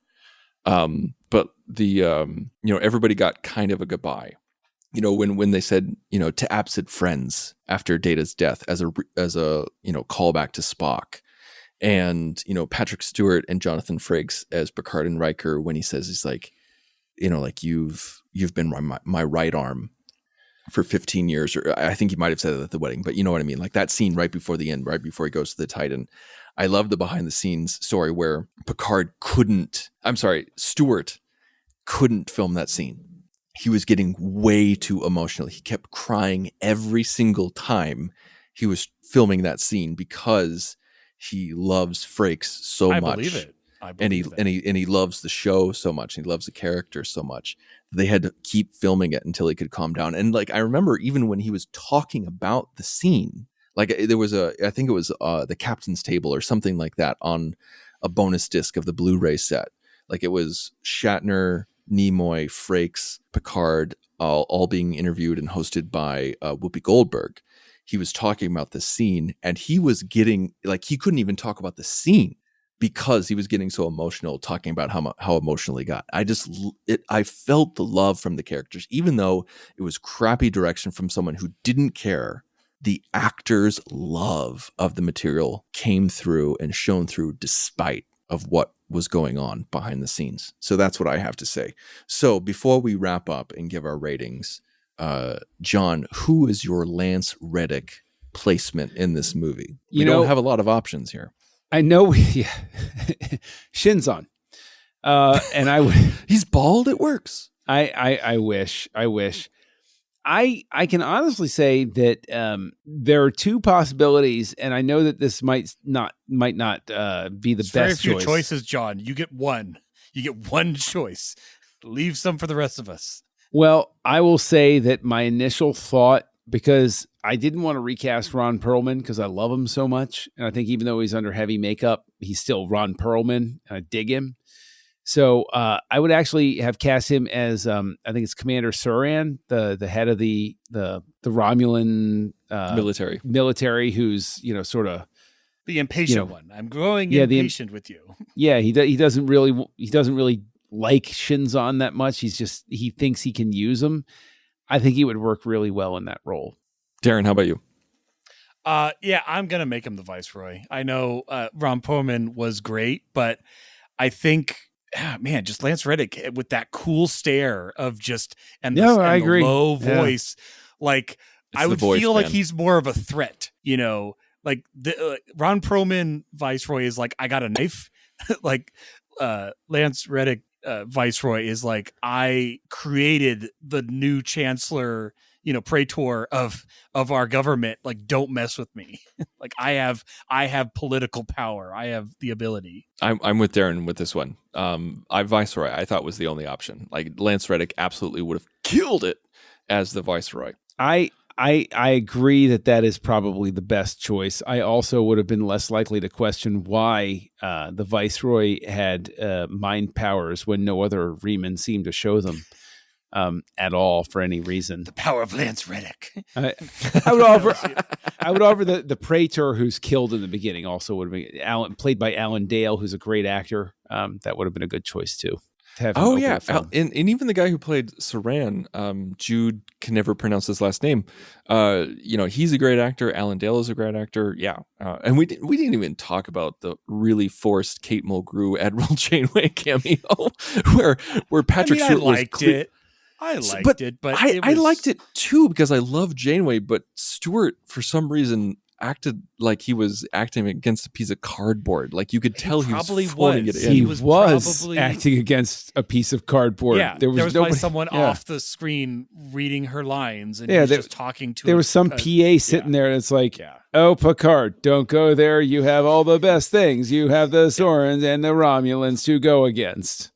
But everybody got kind of a goodbye. When they said, to absent friends after Data's death as a callback to Spock. And, Patrick Stewart and Jonathan Frakes as Picard and Riker, when he says, he's like, like you've been my right arm for 15 years, or I think he might've said that at the wedding, but you know what I mean? Like that scene right before the end, right before he goes to the Titan. I love the behind the scenes story where Stewart couldn't film that scene. He was getting way too emotional. He kept crying every single time he was filming that scene because he loves Frakes so much. I believe it. And he loves the show so much. And he loves the character so much. They had to keep filming it until he could calm down. And like, I remember even when he was talking about the scene, like there was I think it was the captain's table or something like that on a bonus disc of the Blu-ray set. Like it was Shatner, Nimoy, Frakes, Picard, all being interviewed and hosted by Whoopi Goldberg. He was talking about the scene, and he was getting like, he couldn't even talk about the scene because he was getting so emotional talking about how emotional he got. I felt the love from the characters, even though it was crappy direction from someone who didn't care. The actors' love of the material came through and shone through despite of what was going on behind the scenes. So that's what I have to say. So before we wrap up and give our ratings, John, who is your Lance Reddick placement in this movie? We don't have a lot of options here. I know. Shinzon. And he's bald. It works. I wish. I can honestly say that there are two possibilities, and I know that this might not be the best very few choice. Choices, John. You get one. You get one choice. Leave some for the rest of us. Well, I will say that my initial thought, because I didn't want to recast Ron Perlman because I love him so much, and I think even though he's under heavy makeup, he's still Ron Perlman. I dig him. So I would actually have cast him as I think it's Commander Suran, the head of the Romulan military, who's sort of the impatient one. I'm growing impatient with you. Yeah, he doesn't really like Shinzon that much. He thinks he can use him. I think he would work really well in that role. Darren, how about you? Yeah, I'm gonna make him the Viceroy. I know Ron Perlman was great, but I think, man, just Lance Reddick with that cool stare of just and No, I the agree. low Yeah. voice, like It's I the would voice, feel like man. he's more of a threat, you know. Like the Ron Perlman Viceroy is like, I got a knife. Like Lance Reddick Viceroy is like, I created the new chancellor, you know, praetor of our government. Like, don't mess with me. Like I have political power. I have the ability. I'm with Darren with this one. Viceroy I thought was the only option. Like Lance Reddick absolutely would have killed it as the Viceroy. I agree that is probably the best choice. I also would have been less likely to question why the Viceroy had mind powers when no other Reman seemed to show them at all for any reason. The power of Lance Reddick. I would offer the Praetor who's killed in the beginning also would have been played by Alan Dale, who's a great actor. That would have been a good choice too. Oh yeah, and even the guy who played Saran, Jude can never pronounce his last name. You know, he's a great actor. Alan Dale is a great actor. Yeah, and we didn't even talk about the really forced Kate Mulgrew Admiral Janeway cameo, where Patrick Stewart liked it. I liked it, but I liked it too because I love Janeway. But Stewart, for some reason, acted like he was acting against a piece of cardboard. Like you could tell he was phoning it in. He was probably acting against a piece of cardboard. Yeah, there was probably someone off the screen reading her lines, and he was just talking to. There was some PA sitting there, and it's like, "Oh, Picard, don't go there. You have all the best things. You have the Sorens and the Romulans to go against."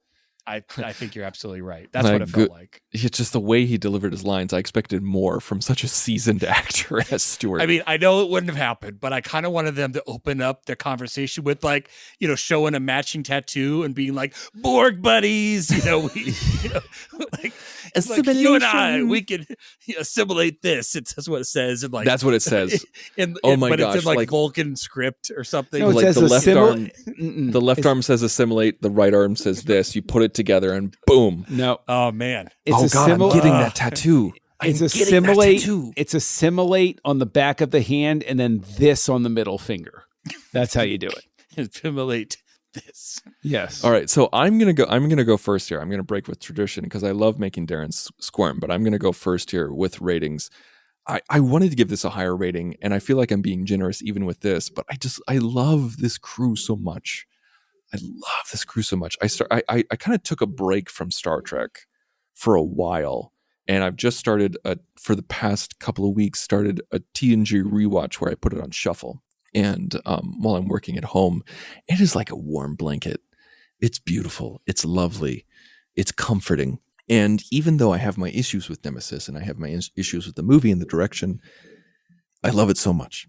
I think you're absolutely right. That's what it felt like. It's just the way he delivered his lines. I expected more from such a seasoned actor as Stewart. I mean, I know it wouldn't have happened, but I kind of wanted them to open up their conversation with, like, you know, showing a matching tattoo and being like, Borg buddies, you know, like you and I, we can assimilate this. That's what it says. And like, that's what it says. Oh my gosh. It's in like Vulcan script or something. No, like the left arm says assimilate, the right arm says this. You put it together and boom. No. Oh man. I'm getting that tattoo. It's assimilate. It's assimilate on the back of the hand and then this on the middle finger. That's how you do it. Assimilate this. Yes. All right. So I'm gonna go first here. I'm gonna break with tradition because I love making Darren squirm, but I'm gonna go first here with ratings. I wanted to give this a higher rating, and I feel like I'm being generous even with this, but I love this crew so much. I kind of took a break from Star Trek for a while, and I've just started for the past couple of weeks started a TNG rewatch where I put it on shuffle. And while I'm working at home, it is like a warm blanket. It's beautiful. It's lovely. It's comforting. And even though I have my issues with Nemesis and I have my issues with the movie and the direction, I love it so much.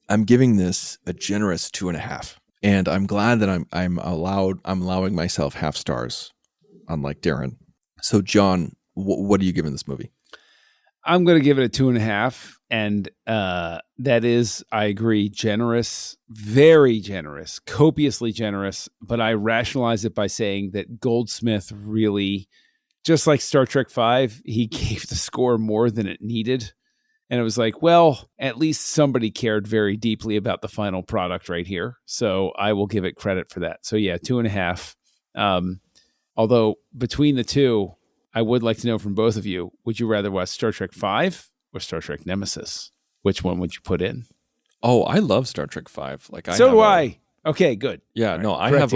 I'm giving this a generous 2.5. And I'm glad that I'm allowing myself half stars, unlike Darren. So, John, what are you giving this movie? I'm going to give it a 2.5. And that is, I agree, generous, very generous, copiously generous. But I rationalize it by saying that Goldsmith really, just like Star Trek V, he gave the score more than it needed. And it was like, well, at least somebody cared very deeply about the final product right here. So I will give it credit for that. So yeah, 2.5. Although between the two, I would like to know from both of you, would you rather watch Star Trek V or Star Trek Nemesis? Which one would you put in? Oh, I love Star Trek V. So do I. Okay, good. Yeah, no, I have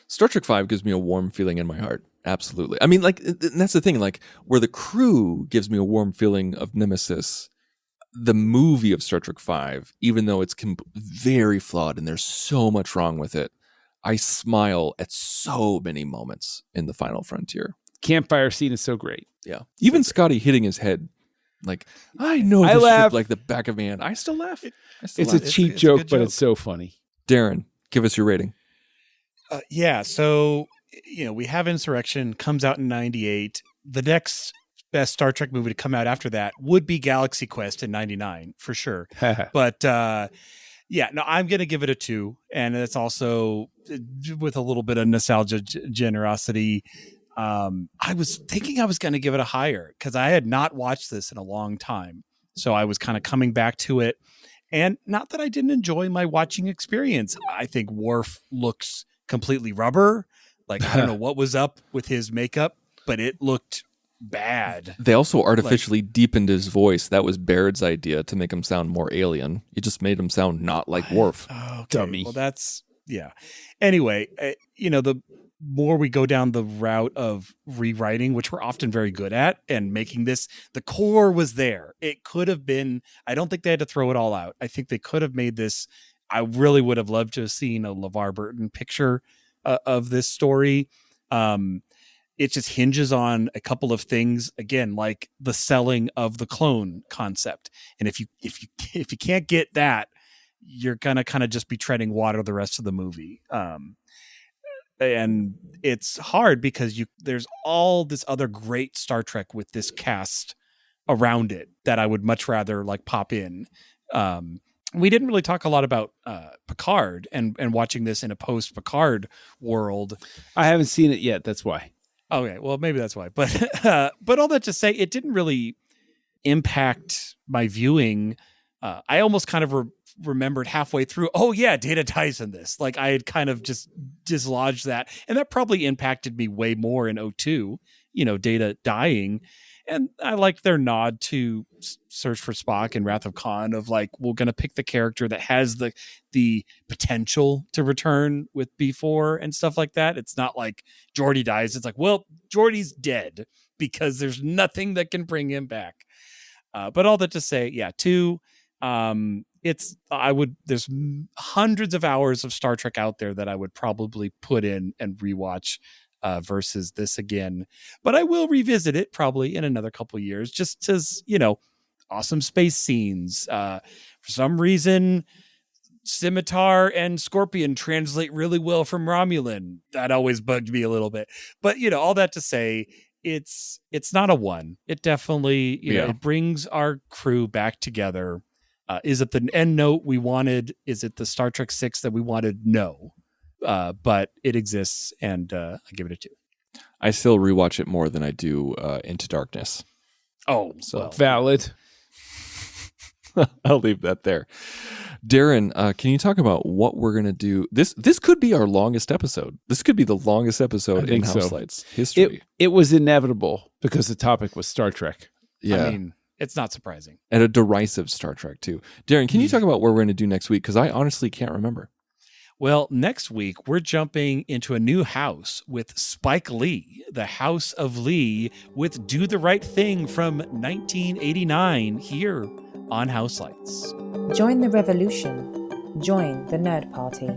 Star Trek V gives me a warm feeling in my heart. Absolutely. I mean, like, and that's the thing, like, where the crew gives me a warm feeling of Nemesis, the movie of Star Trek V, even though it's very flawed and there's so much wrong with it, I smile at so many moments in The Final Frontier. Campfire scene is so great. Yeah. Even Scotty hitting his head, like, I know this ship like the back of my hand. I still laugh. It's a cheap joke, but it's so funny. Darren, give us your rating. Yeah, so, you know, we have Insurrection, comes out in 98. The next best Star Trek movie to come out after that would be Galaxy Quest in 99, for sure. But, yeah, no, I'm going to give it a 2. And it's also with a little bit of nostalgia generosity. I was thinking I was going to give it a higher because I had not watched this in a long time. So I was kind of coming back to it. And not that I didn't enjoy my watching experience. I think Worf looks completely rubber. Like, I don't know what was up with his makeup, but it looked bad. They also artificially deepened his voice. That was Baird's idea to make him sound more alien. It just made him sound not like Worf. Okay. Dummy. Well, that's, yeah. Anyway, the more we go down the route of rewriting, which we're often very good at, and making this, the core was there. It could have been, I don't think they had to throw it all out. I think they could have made this, I really would have loved to have seen a LeVar Burton picture of this story. It just hinges on a couple of things, again, like the selling of the clone concept. And if you can't get that, you're gonna kind of just be treading water the rest of the movie. And it's hard because there's all this other great Star Trek with this cast around it that I would much rather like pop in. We didn't really talk a lot about Picard and watching this in a post Picard world. I haven't seen it yet. That's why. Okay, well, maybe that's why. But all that to say, it didn't really impact my viewing. I almost kind of remembered halfway through, oh yeah, Data dies in this. Like, I had kind of just dislodged that. And that probably impacted me way more in 02, Data dying. And I liked their nod to Search for Spock and Wrath of Khan of like, we're going to pick the character that has the potential to return with B4 and stuff like that. It's not like Geordi dies. It's like, well, Geordi's dead because there's nothing that can bring him back. But all that to say, yeah, 2, there's hundreds of hours of Star Trek out there that I would probably put in and rewatch versus this again. But I will revisit it probably in another couple of years, just as, awesome space scenes. For some reason, Scimitar and Scorpion translate really well from Romulan. That always bugged me a little bit. But, all that to say, it's not a 1. It definitely, it brings our crew back together. Is it the end note we wanted? Is it the Star Trek 6 that we wanted? No. But it exists, and I give it a 2. I still rewatch it more than I do Into Darkness. Oh, so valid. I'll leave that there. Darren, can you talk about what we're going to do? This could be our longest episode. This could be the longest episode in Houselights history. It was inevitable because the topic was Star Trek. Yeah. I mean, it's not surprising. And a derisive Star Trek, too. Darren, can you talk about what we're going to do next week? Because I honestly can't remember. Well, next week, we're jumping into a new house with Spike Lee, the House of Lee, with Do the Right Thing from 1989 here on Houselights. Join the revolution. Join the Nerd Party.